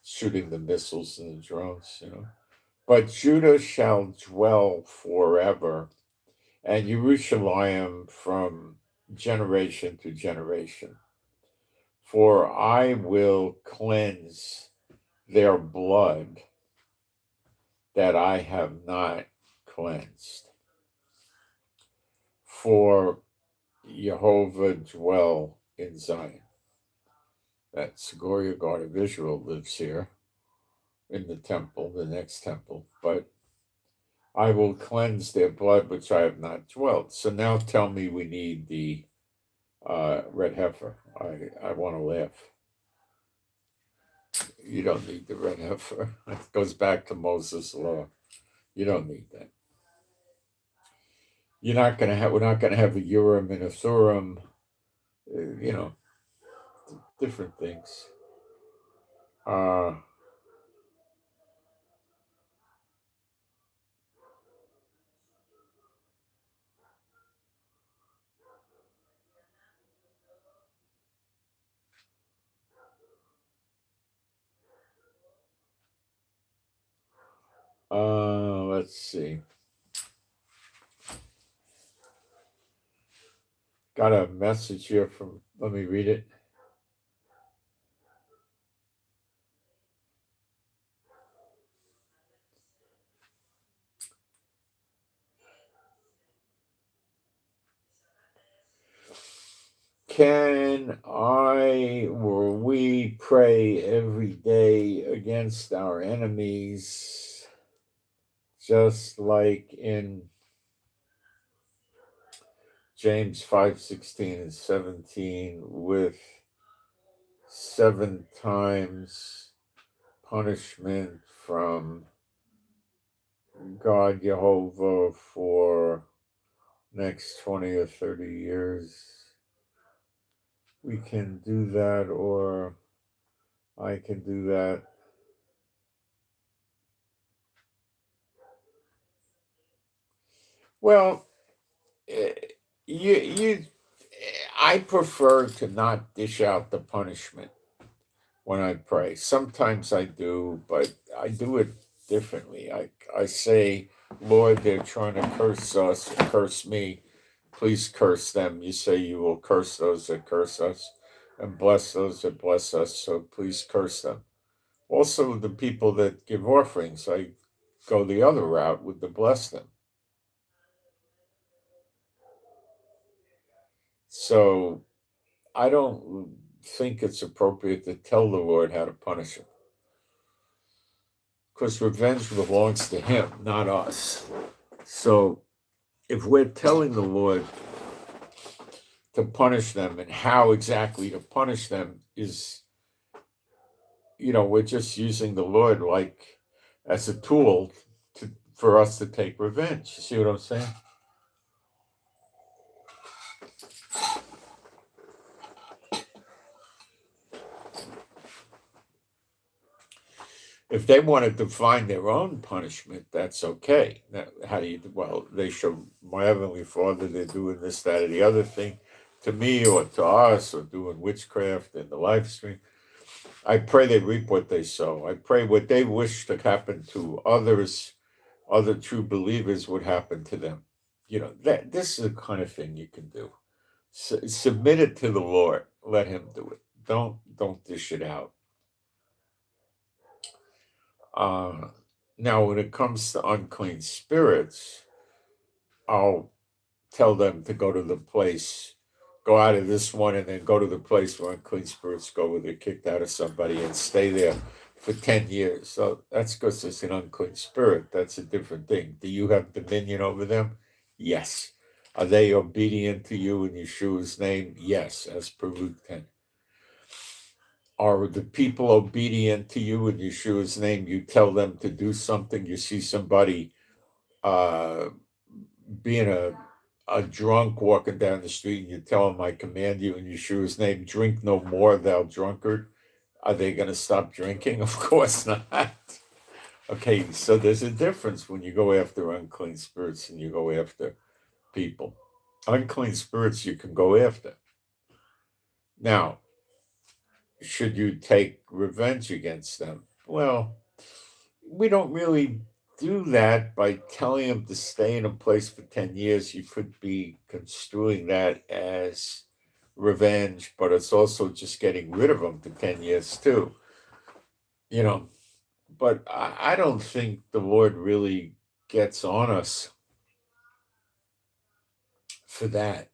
Shooting the missiles and the drones, But Judah shall dwell forever, and Jerusalem from generation to generation. For I will cleanse their blood that I have not cleansed. For Jehovah dwell in Zion. That's glory of God of Israel lives here in the temple, the next temple. But I will cleanse their blood which I have not dwelt. So now tell me we need the red heifer. I want to laugh. You don't need the red heifer. It goes back to Moses' law. You don't need that. We're not going to have a Urim and a Thummim. different things. Let's see. Got a message here from, let me read it. Can I or we pray every day against our enemies, just like in James 5:16 and 17, with 7 times punishment from God Jehovah for next 20 or 30 years? We can do that, or I can do that. Well, you I prefer to not dish out the punishment when I pray. Sometimes I do, but I do it differently. I say, Lord, they're trying to curse us, curse me. Please curse them. You say you will curse those that curse us and bless those that bless us. So please curse them. Also, the people that give offerings, I go the other route with the bless them. So I don't think it's appropriate to tell the Lord how to punish him, because revenge belongs to him, not us. So if we're telling the Lord to punish them and how exactly to punish them is, we're just using the Lord like as a tool for us to take revenge. You see what I'm saying? If they want to define their own punishment, that's okay. Now, how do you? Well, they show my heavenly Father they're doing this, that, or the other thing to me or to us, or doing witchcraft in the live stream. I pray they reap what they sow. I pray what they wish to happen to others, other true believers, would happen to them. That this is the kind of thing you can do. Submit it to the Lord. Let Him do it. Don't dish it out. Now, when it comes to unclean spirits, I'll tell them to go to the place, go out of this one, and then go to the place where unclean spirits go, where they're kicked out of somebody, and stay there for 10 years. So that's because it's an unclean spirit. That's a different thing. Do you have dominion over them? Yes. Are they obedient to you in Yeshua's name? Yes, as per Luke 10. Are the people obedient to you in Yeshua's name? You tell them to do something. You see somebody being a drunk walking down the street, and you tell them, I command you in Yeshua's name, drink no more, thou drunkard. Are they going to stop drinking? Of course not. Okay, so there's a difference when you go after unclean spirits and you go after people. Unclean spirits you can go after. Now, should you take revenge against them? Well, we don't really do that by telling them to stay in a place for 10 years. You could be construing that as revenge, but it's also just getting rid of them for 10 years too. But I don't think the Lord really gets on us for that.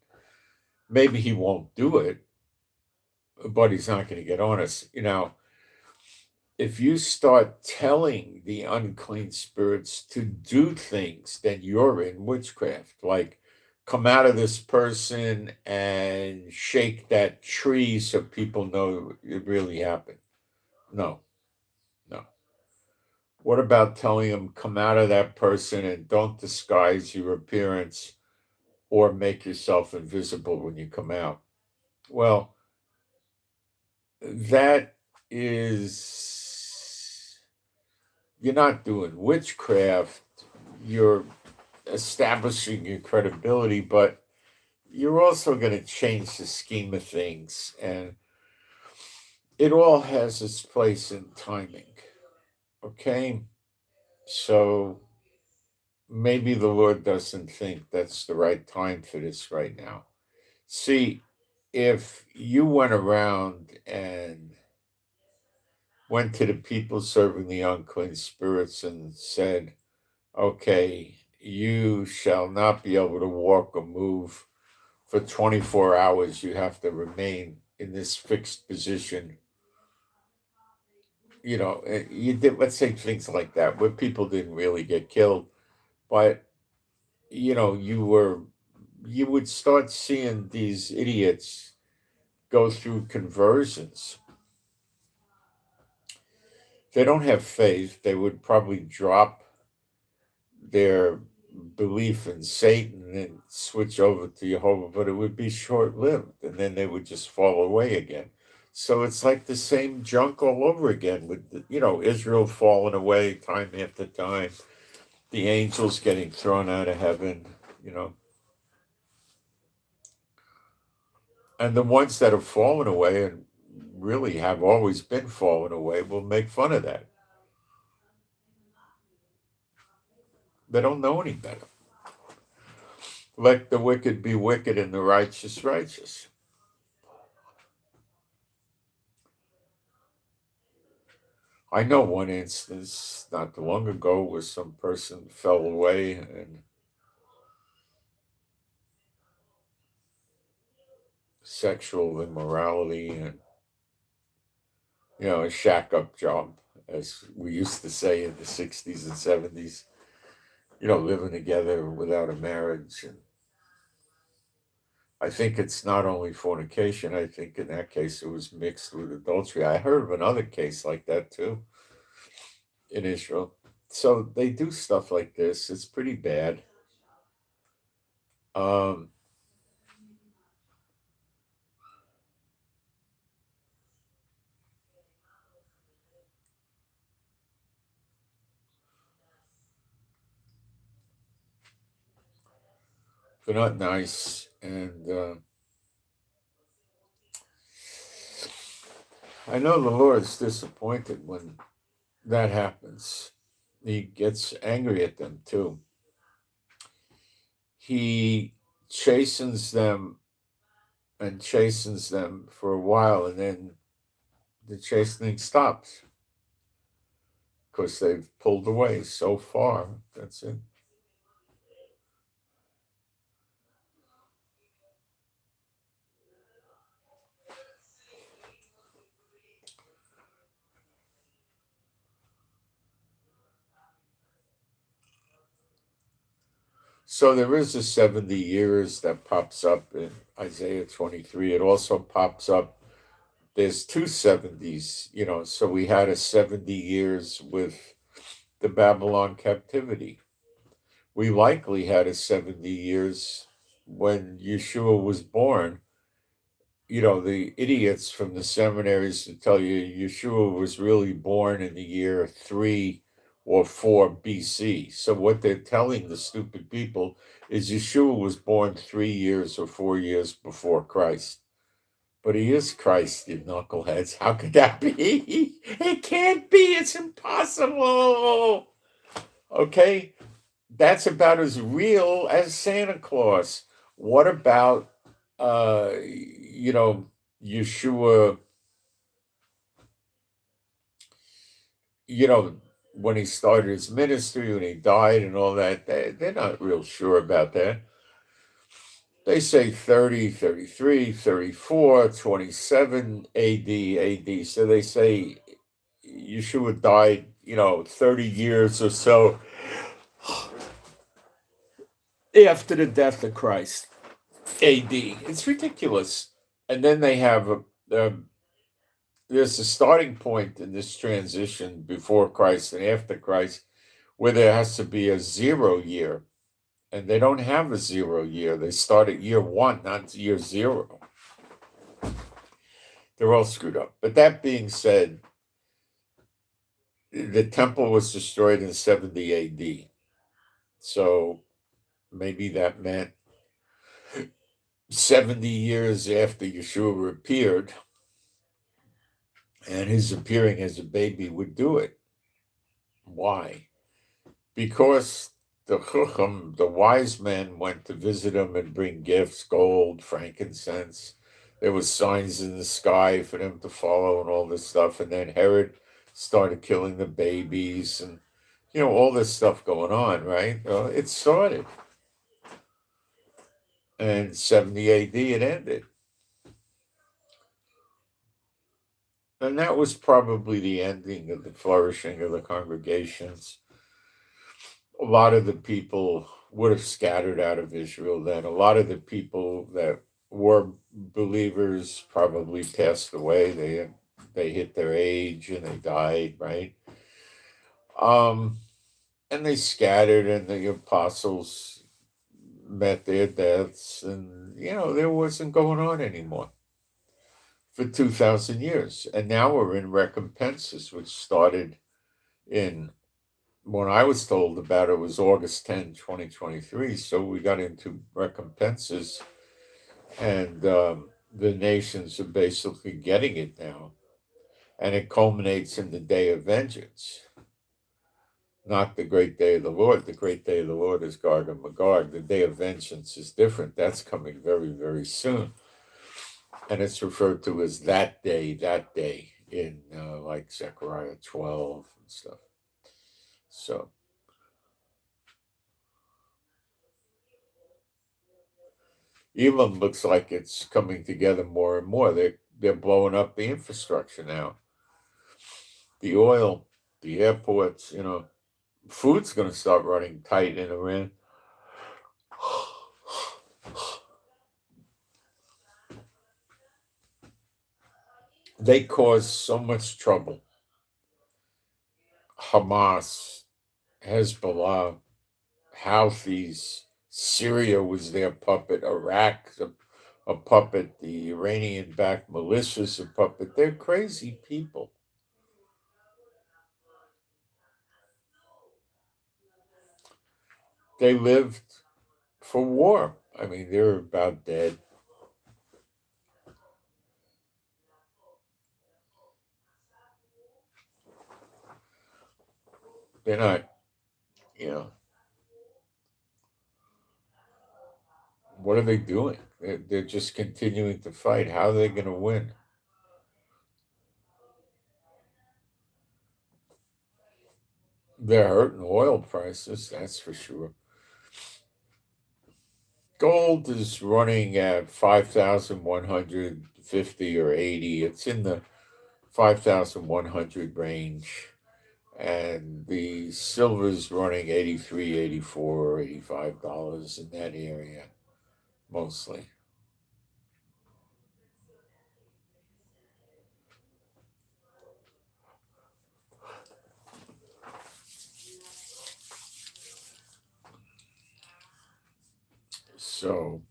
Maybe he won't do it, but he's not going to get on us. If you start telling the unclean spirits to do things, then you're in witchcraft. Like, come out of this person and shake that tree so people know it really happened. No. What about telling them, come out of that person and don't disguise your appearance or make yourself invisible when you come out? Well, that is, you're not doing witchcraft, you're establishing your credibility, but you're also going to change the scheme of things. And it all has its place in timing. Okay? So maybe the Lord doesn't think that's the right time for this right now. See, if you went around and went to the people serving the unclean spirits and said, okay, you shall not be able to walk or move for 24 hours. You have to remain in this fixed position. You know, you did, let's say things like that, where people didn't really get killed, but you know, you would start seeing these idiots go through conversions. They don't have faith. They would probably drop their belief in Satan and switch over to Jehovah, but it would be short lived, and then they would just fall away again. So it's like the same junk all over again with, you know, Israel falling away time after time, the angels getting thrown out of heaven, you know. And the ones that have fallen away and really have always been fallen away will make fun of that. They don't know any better. Let the wicked be wicked and the righteous righteous. I know one instance not too long ago where some person fell away and sexual immorality and, you know, a shack up job, as we used to say in the 60s and 70s, you know, living together without a marriage. And I think it's not only fornication, I think in that case it was mixed with adultery. I heard of another case like that too in Israel. So they do stuff like this. It's pretty bad. Um, they're not nice. And I know the Lord's disappointed when that happens. He gets angry at them too. He chastens them and chastens them for a while, and then the chastening stops because they've pulled away so far. That's it. So there is a 70 years that pops up in Isaiah 23. It also pops up, there's two 70s, you know, so we had a 70 years with the Babylon captivity. We likely had a 70 years when Yeshua was born. You know, the idiots from the seminaries to tell you Yeshua was really born in the year 3 or 4 BC. So what they're telling the stupid people is Yeshua was born 3 years or 4 years before Christ. But he is Christ, you knuckleheads. How could that be? It can't be. It's impossible. Okay? That's about as real as Santa Claus. What about, you know, Yeshua, you know, when he started his ministry, when he died and all that? They're not real sure about that. They say 30, 33, 34, 27 AD. So they say Yeshua died, you know, 30 years or so after the death of Christ. AD. It's ridiculous. And then they have there's a starting point in this transition before Christ and after Christ where there has to be a 0 year. And they don't have a 0 year. They start at year 1, not year 0. They're all screwed up. But that being said, the temple was destroyed in 70 AD. So maybe that meant 70 years after Yeshua appeared, and his appearing as a baby would do it. Why? Because the Chucham, the wise men, went to visit him and bring gifts, gold, frankincense. There was signs in the sky for them to follow and all this stuff. And then Herod started killing the babies and, all this stuff going on, right? It started. And 70 AD it ended. And that was probably the ending of the flourishing of the congregations. A lot of the people would have scattered out of Israel then. A lot of the people that were believers probably passed away. They hit their age and they died, right? And they scattered, and the apostles met their deaths, and there wasn't going on anymore for 2,000 years. And now we're in recompenses, which started in, when I was told about it, was August 10, 2023. So we got into recompenses, and the nations are basically getting it now. And it culminates in the day of vengeance, not the great day of the Lord. The great day of the Lord is Gog and Magog. The day of vengeance is different. That's coming very, very soon. And it's referred to as that day in like Zechariah 12 and stuff. So Elam looks like it's coming together more and more. They're blowing up the infrastructure now. The oil, the airports, food's going to start running tight in Iran. They cause so much trouble. Hamas, Hezbollah, Houthis, Syria was their puppet, Iraq a puppet, the Iranian-backed militias a puppet. They're crazy people. They lived for war. I mean, they're about dead. They're not, what are they doing? They're just continuing to fight. How are they going to win? They're hurting oil prices, that's for sure. Gold is running at 5,150 or 80. It's in the 5,100 range. And the silver's running 83, 84, $85 in that area, mostly. So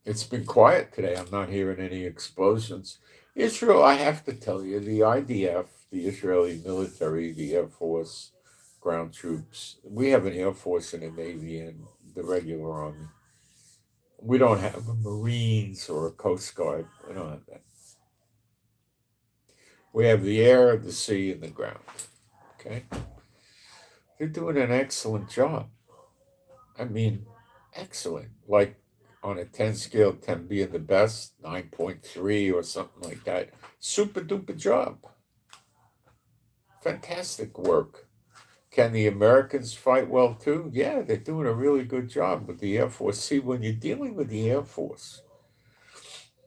it's been quiet today. I'm not hearing any explosions. Israel, I have to tell you, the IDF, the Israeli military, the Air Force, ground troops, we have an Air Force and a Navy and the regular Army. We don't have a Marines or a Coast Guard. We don't have that. We have the air, the sea, and the ground. Okay? They're doing an excellent job. I mean, excellent. Like on a 10 scale, 10 being the best, 9.3 or something like that. Super duper job. Fantastic work. Can the Americans fight well too? Yeah, they're doing a really good job with the Air Force. See, when you're dealing with the Air Force,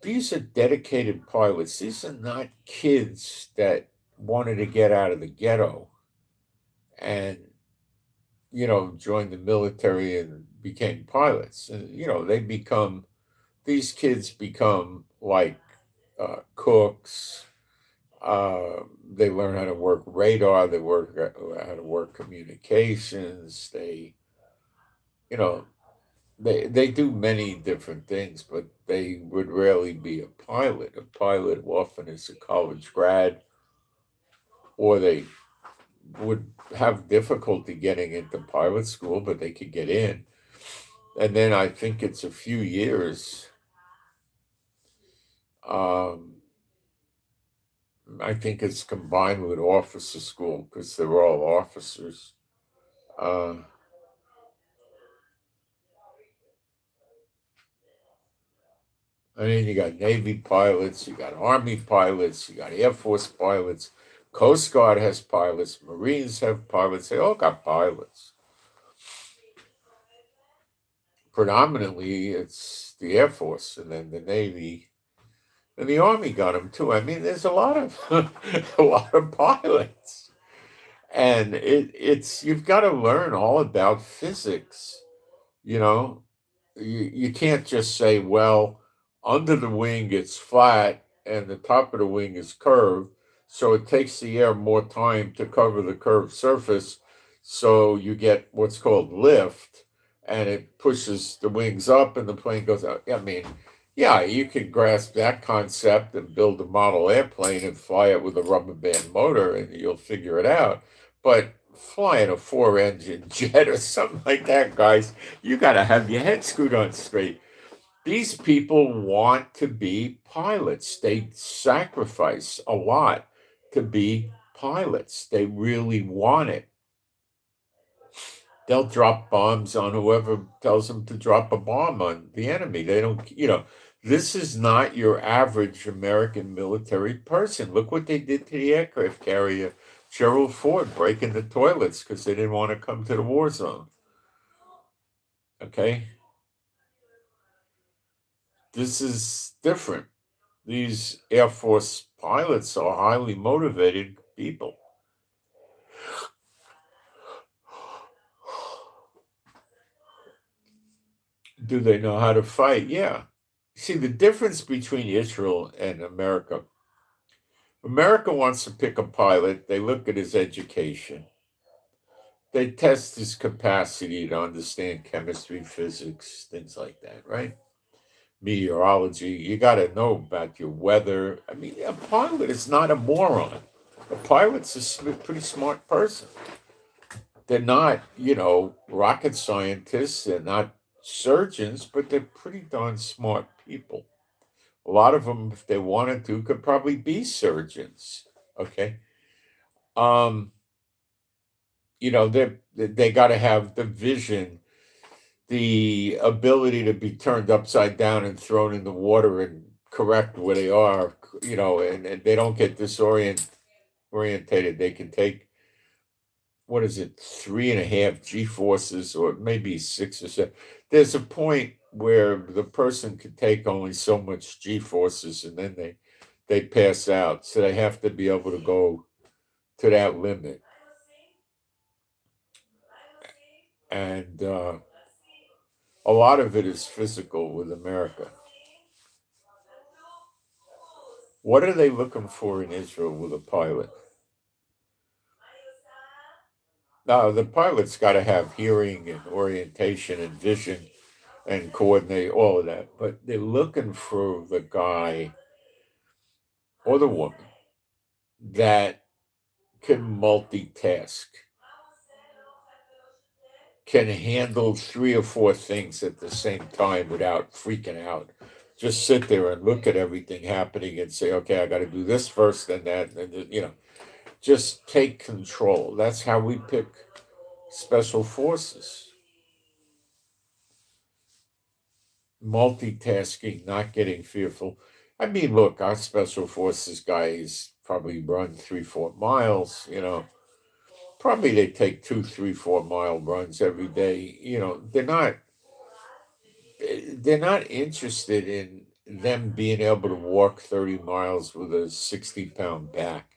these are dedicated pilots. These are not kids that wanted to get out of the ghetto and, joined the military and became pilots. And, these kids become like cooks. They learn how to work radar. They how to work communications. They, you know, they do many different things, but they would rarely be a pilot. A pilot often is a college grad, or they would have difficulty getting into pilot school, but they could get in. And then I think it's a few years. Um, I think it's combined with officer school because they're all officers. Uh, I mean, you got Navy pilots, you got Army pilots, you got Air Force pilots, Coast Guard has pilots, Marines have pilots. They all got pilots. Predominantly, it's the Air Force, and then the Navy and the Army got them too. I mean, there's a lot of a lot of pilots, and it's you've got to learn all about physics. You know, you can't just say, well, under the wing it's flat and the top of the wing is curved, so it takes the air more time to cover the curved surface, so you get what's called lift, and it pushes the wings up and the plane goes out. I mean, yeah, you can grasp that concept and build a model airplane and fly it with a rubber band motor and you'll figure it out. But flying a four engine jet or something like that, guys, you got to have your head screwed on straight. These people want to be pilots. They sacrifice a lot to be pilots. They really want it. They'll drop bombs on whoever tells them to drop a bomb on the enemy. They don't, this is not your average American military person. Look what they did to the aircraft carrier Gerald Ford, breaking the toilets because they didn't want to come to the war zone. Okay? This is different. These Air Force pilots are highly motivated people. Do they know how to fight? Yeah. See, the difference between Israel and America, America wants to pick a pilot, they look at his education, they test his capacity to understand chemistry, physics, things like that, right? Meteorology, you got to know about your weather. I mean, a pilot is not a moron. A pilot's a pretty smart person. They're not, rocket scientists, they're not surgeons, but they're pretty darn smart people. A lot of them, if they wanted to, could probably be surgeons. Okay. Um, they got to have the vision, the ability to be turned upside down and thrown in the water and correct where they are, and they don't get orientated. They can take, what is it, 3.5 G forces or maybe 6 or 7. There's a point where the person could take only so much G forces and then they pass out. So they have to be able to go to that limit. And a lot of it is physical with America. What are they looking for in Israel with a pilot? Now, the pilot's got to have hearing and orientation and vision and coordinate all of that. But they're looking for the guy or the woman that can multitask, can handle 3 or 4 things at the same time without freaking out. Just sit there and look at everything happening and say, okay, I got to do this first, then that, and then, just take control. That's how we pick special forces. Multitasking, not getting fearful. I mean, look, our special forces guys probably run 3, 4 miles, probably they take 2, 3, 4 mile runs every day. They're not interested in them being able to walk 30 miles with a 60-pound back.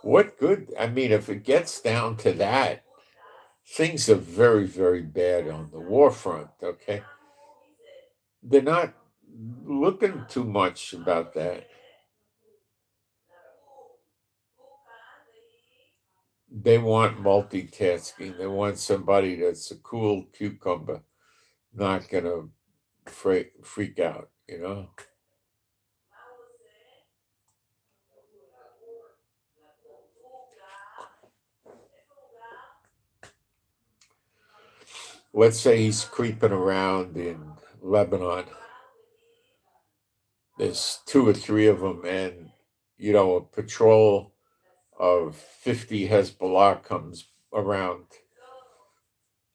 What good? I mean, if it gets down to that, things are very, very bad on the war front, okay? They're not looking too much about that. They want multitasking. They want somebody that's a cool cucumber not going to freak out, Let's say he's creeping around in Lebanon. There's 2 or 3 of them, and a patrol of 50 Hezbollah comes around,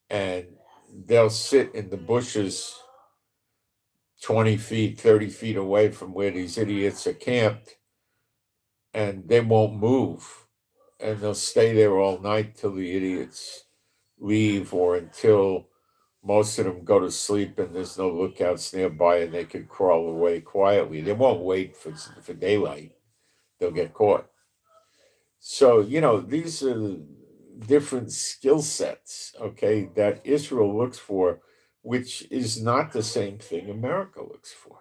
and they'll sit in the bushes 20 feet, 30 feet away from where these idiots are camped, and they won't move. And they'll stay there all night till the idiots leave, or until most of them go to sleep and there's no lookouts nearby and they can crawl away quietly. They won't wait for daylight. They'll get caught. So, these are different skill sets, okay, that Israel looks for, which is not the same thing America looks for.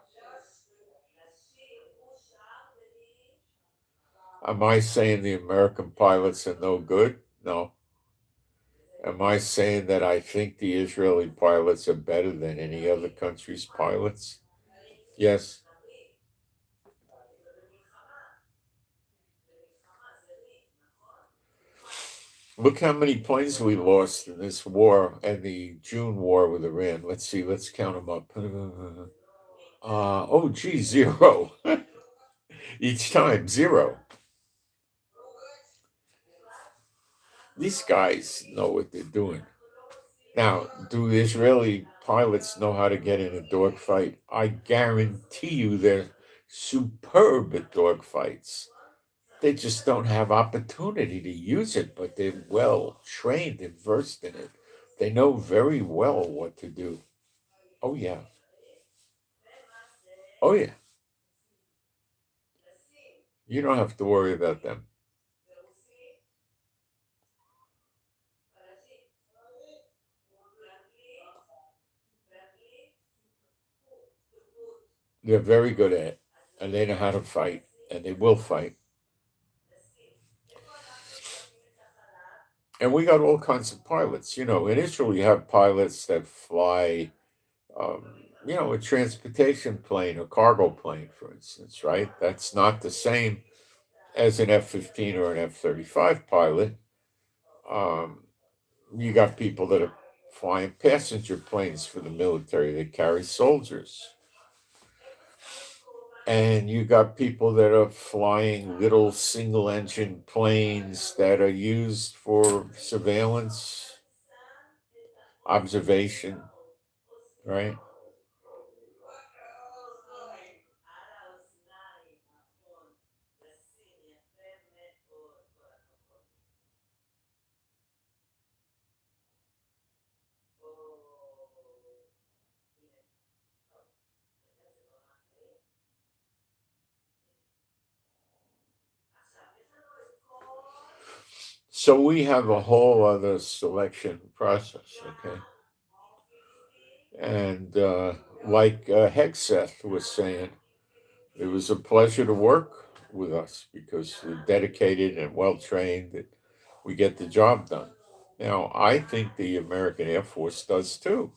Am I saying the American pilots are no good? No. Am I saying that I think the Israeli pilots are better than any other country's pilots? Yes. Look how many planes we lost in this war and the June war with Iran. Let's see, let's count them up. 0. Each time, 0. These guys know what they're doing. Now, do Israeli pilots know how to get in a dogfight? I guarantee you they're superb at dogfights. They just don't have opportunity to use it, but they're well trained and versed in it. They know very well what to do. Oh, yeah. Oh, yeah. You don't have to worry about them. They're very good at it, and they know how to fight, and they will fight. And we got all kinds of pilots. In Israel, you have pilots that fly, a transportation plane, a cargo plane, for instance, right? That's not the same as an F-15 or an F-35 pilot. You got people that are flying passenger planes for the military that carry soldiers. And you got people that are flying little single engine planes that are used for surveillance, observation, right? So we have a whole other selection process, okay? And like Hegseth was saying, it was a pleasure to work with us because we're dedicated and well trained, and we get the job done. Now, I think the American Air Force does too.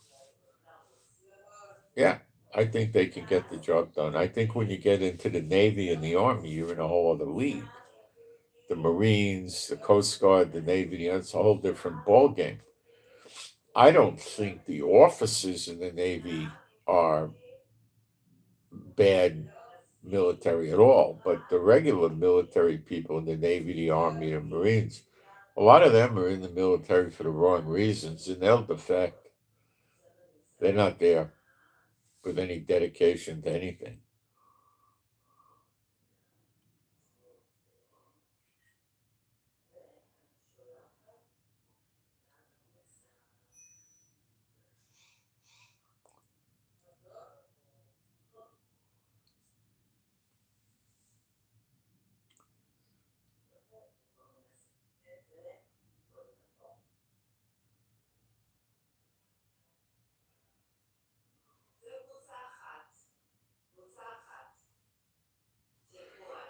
Yeah, I think they can get the job done. I think when you get into the Navy and the Army, you're in a whole other league. The Marines, the Coast Guard, the Navy, that's a whole different ballgame. I don't think the officers in the Navy are bad military at all, but the regular military people in the Navy, the Army, and Marines, a lot of them are in the military for the wrong reasons, and they'll defect. They're not there with any dedication to anything.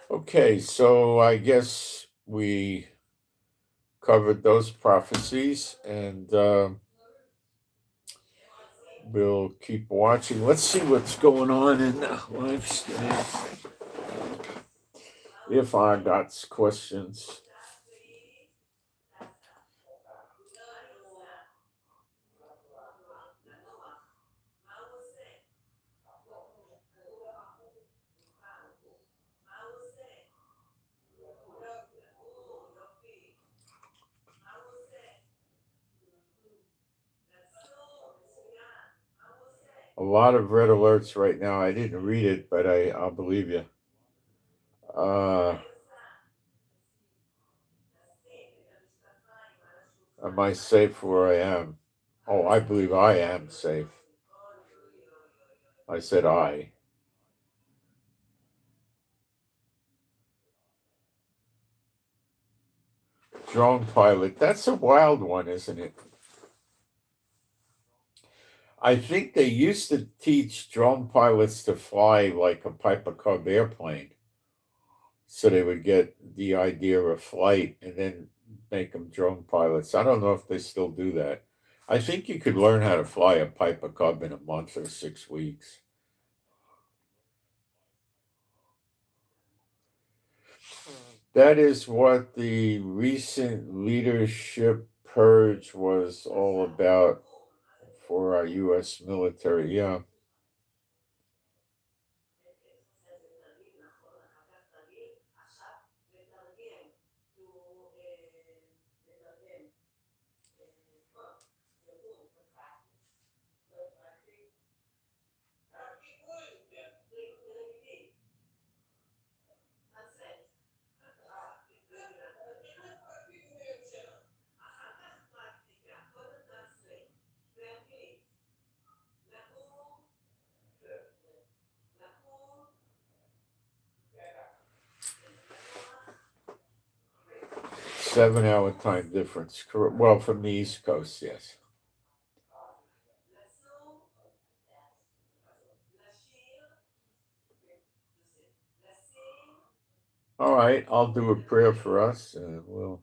Okay, so I guess we covered those prophecies, and we'll keep watching. Let's see what's going on in the live stream. If I got questions. A lot of red alerts right now. I didn't read it, but I'll believe you. Am I safe where I am? Oh, I believe I am safe. I said I. Drone pilot. That's a wild one, isn't it? I think they used to teach drone pilots to fly like a Piper Cub airplane. So they would get the idea of flight and then make them drone pilots. I don't know if they still do that. I think you could learn how to fly a Piper Cub in a month or 6 weeks. That is what the recent leadership purge was all about for our U.S. military. Yeah. Seven-hour time difference. Well, from the East Coast, yes. All right, I'll do a prayer for us, and we'll.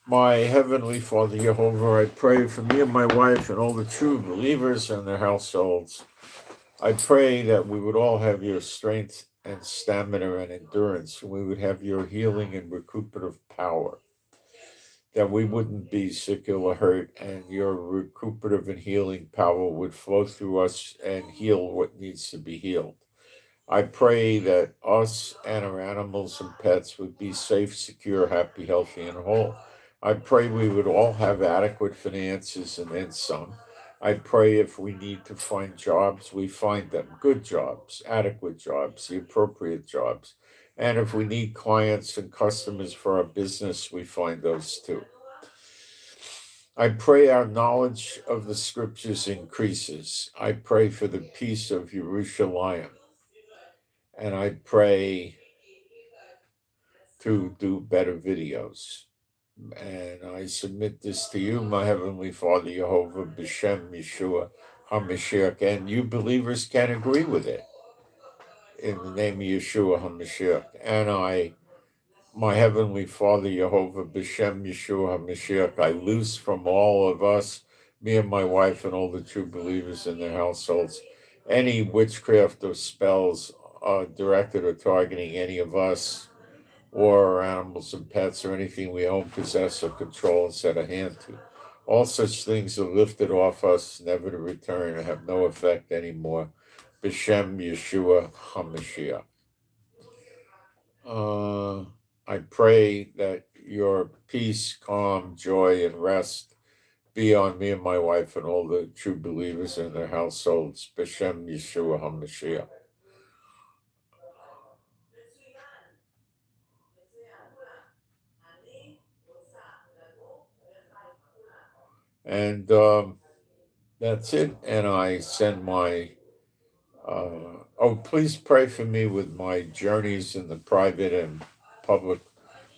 My Heavenly Father Jehovah, I pray for me and my wife and all the true believers and their households. I pray that we would all have your strength and stamina and endurance, and we would have your healing and recuperative power, that we wouldn't be sick, ill, or hurt, and your recuperative and healing power would flow through us and heal what needs to be healed. I pray that us and our animals and pets would be safe, secure, happy, healthy, and whole. I pray we would all have adequate finances and then some. I pray if we need to find jobs, we find them good jobs, adequate jobs, the appropriate jobs. And if we need clients and customers for our business, we find those too. I pray our knowledge of the scriptures increases. I pray for the peace of Jerusalem. And I pray to do better videos. And I submit this to you, my Heavenly Father, Jehovah, B'Shem, Yeshua, HaMashiach, and you believers can agree with it. In the name of Yeshua, HaMashiach. And I, my Heavenly Father, Jehovah, B'Shem, Yeshua, HaMashiach, I loose from all of us, me and my wife and all the true believers in their households, any witchcraft or spells directed or targeting any of us, or our animals and pets, or anything we own, possess, or control and set a hand to. All such things are lifted off us, never to return, and have no effect anymore. B'Shem Yeshua HaMashiach. I pray that your peace, calm, joy, and rest be on me and my wife and all the true believers in their households. B'Shem Yeshua HaMashiach. And that's it. And I send my, please pray for me with my journeys in the private and public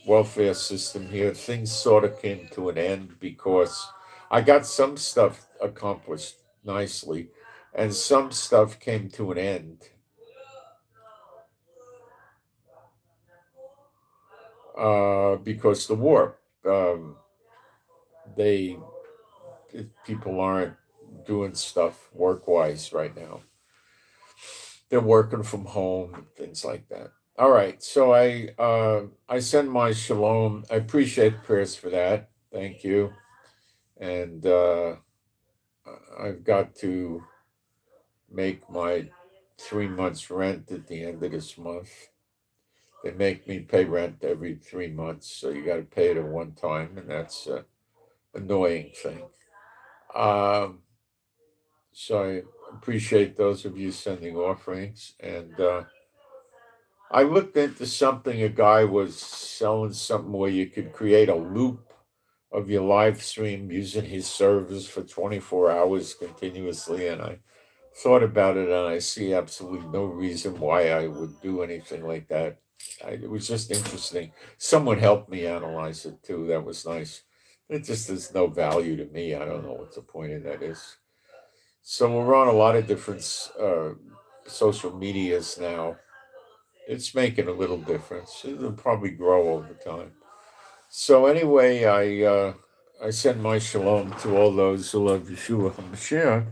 welfare system here. Things sort of came to an end because I got some stuff accomplished nicely, and some stuff came to an end. Because the war, people aren't doing stuff work-wise right now. They're working from home and things like that. All right, so I send my shalom. I appreciate prayers for that. Thank you. And I've got to make my 3 months rent at the end of this month. They make me pay rent every 3 months, so you got to pay it at one time, and that's an annoying thing. So I appreciate those of you sending offerings. And I looked into something. A guy was selling something where you could create a loop of your live stream using his service for 24 hours continuously. And I thought about it, and I see absolutely no reason why I would do anything like that. It was just interesting. Someone helped me analyze it too. That was nice. It just is no value to me. I don't know what the point of that is. So we're on a lot of different social medias now. It's making a little difference. It'll probably grow over time. So anyway, I send my shalom to all those who love Yeshua HaMashiach.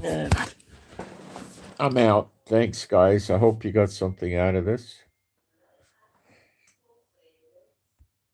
And I'm out. Thanks, guys. I hope you got something out of this.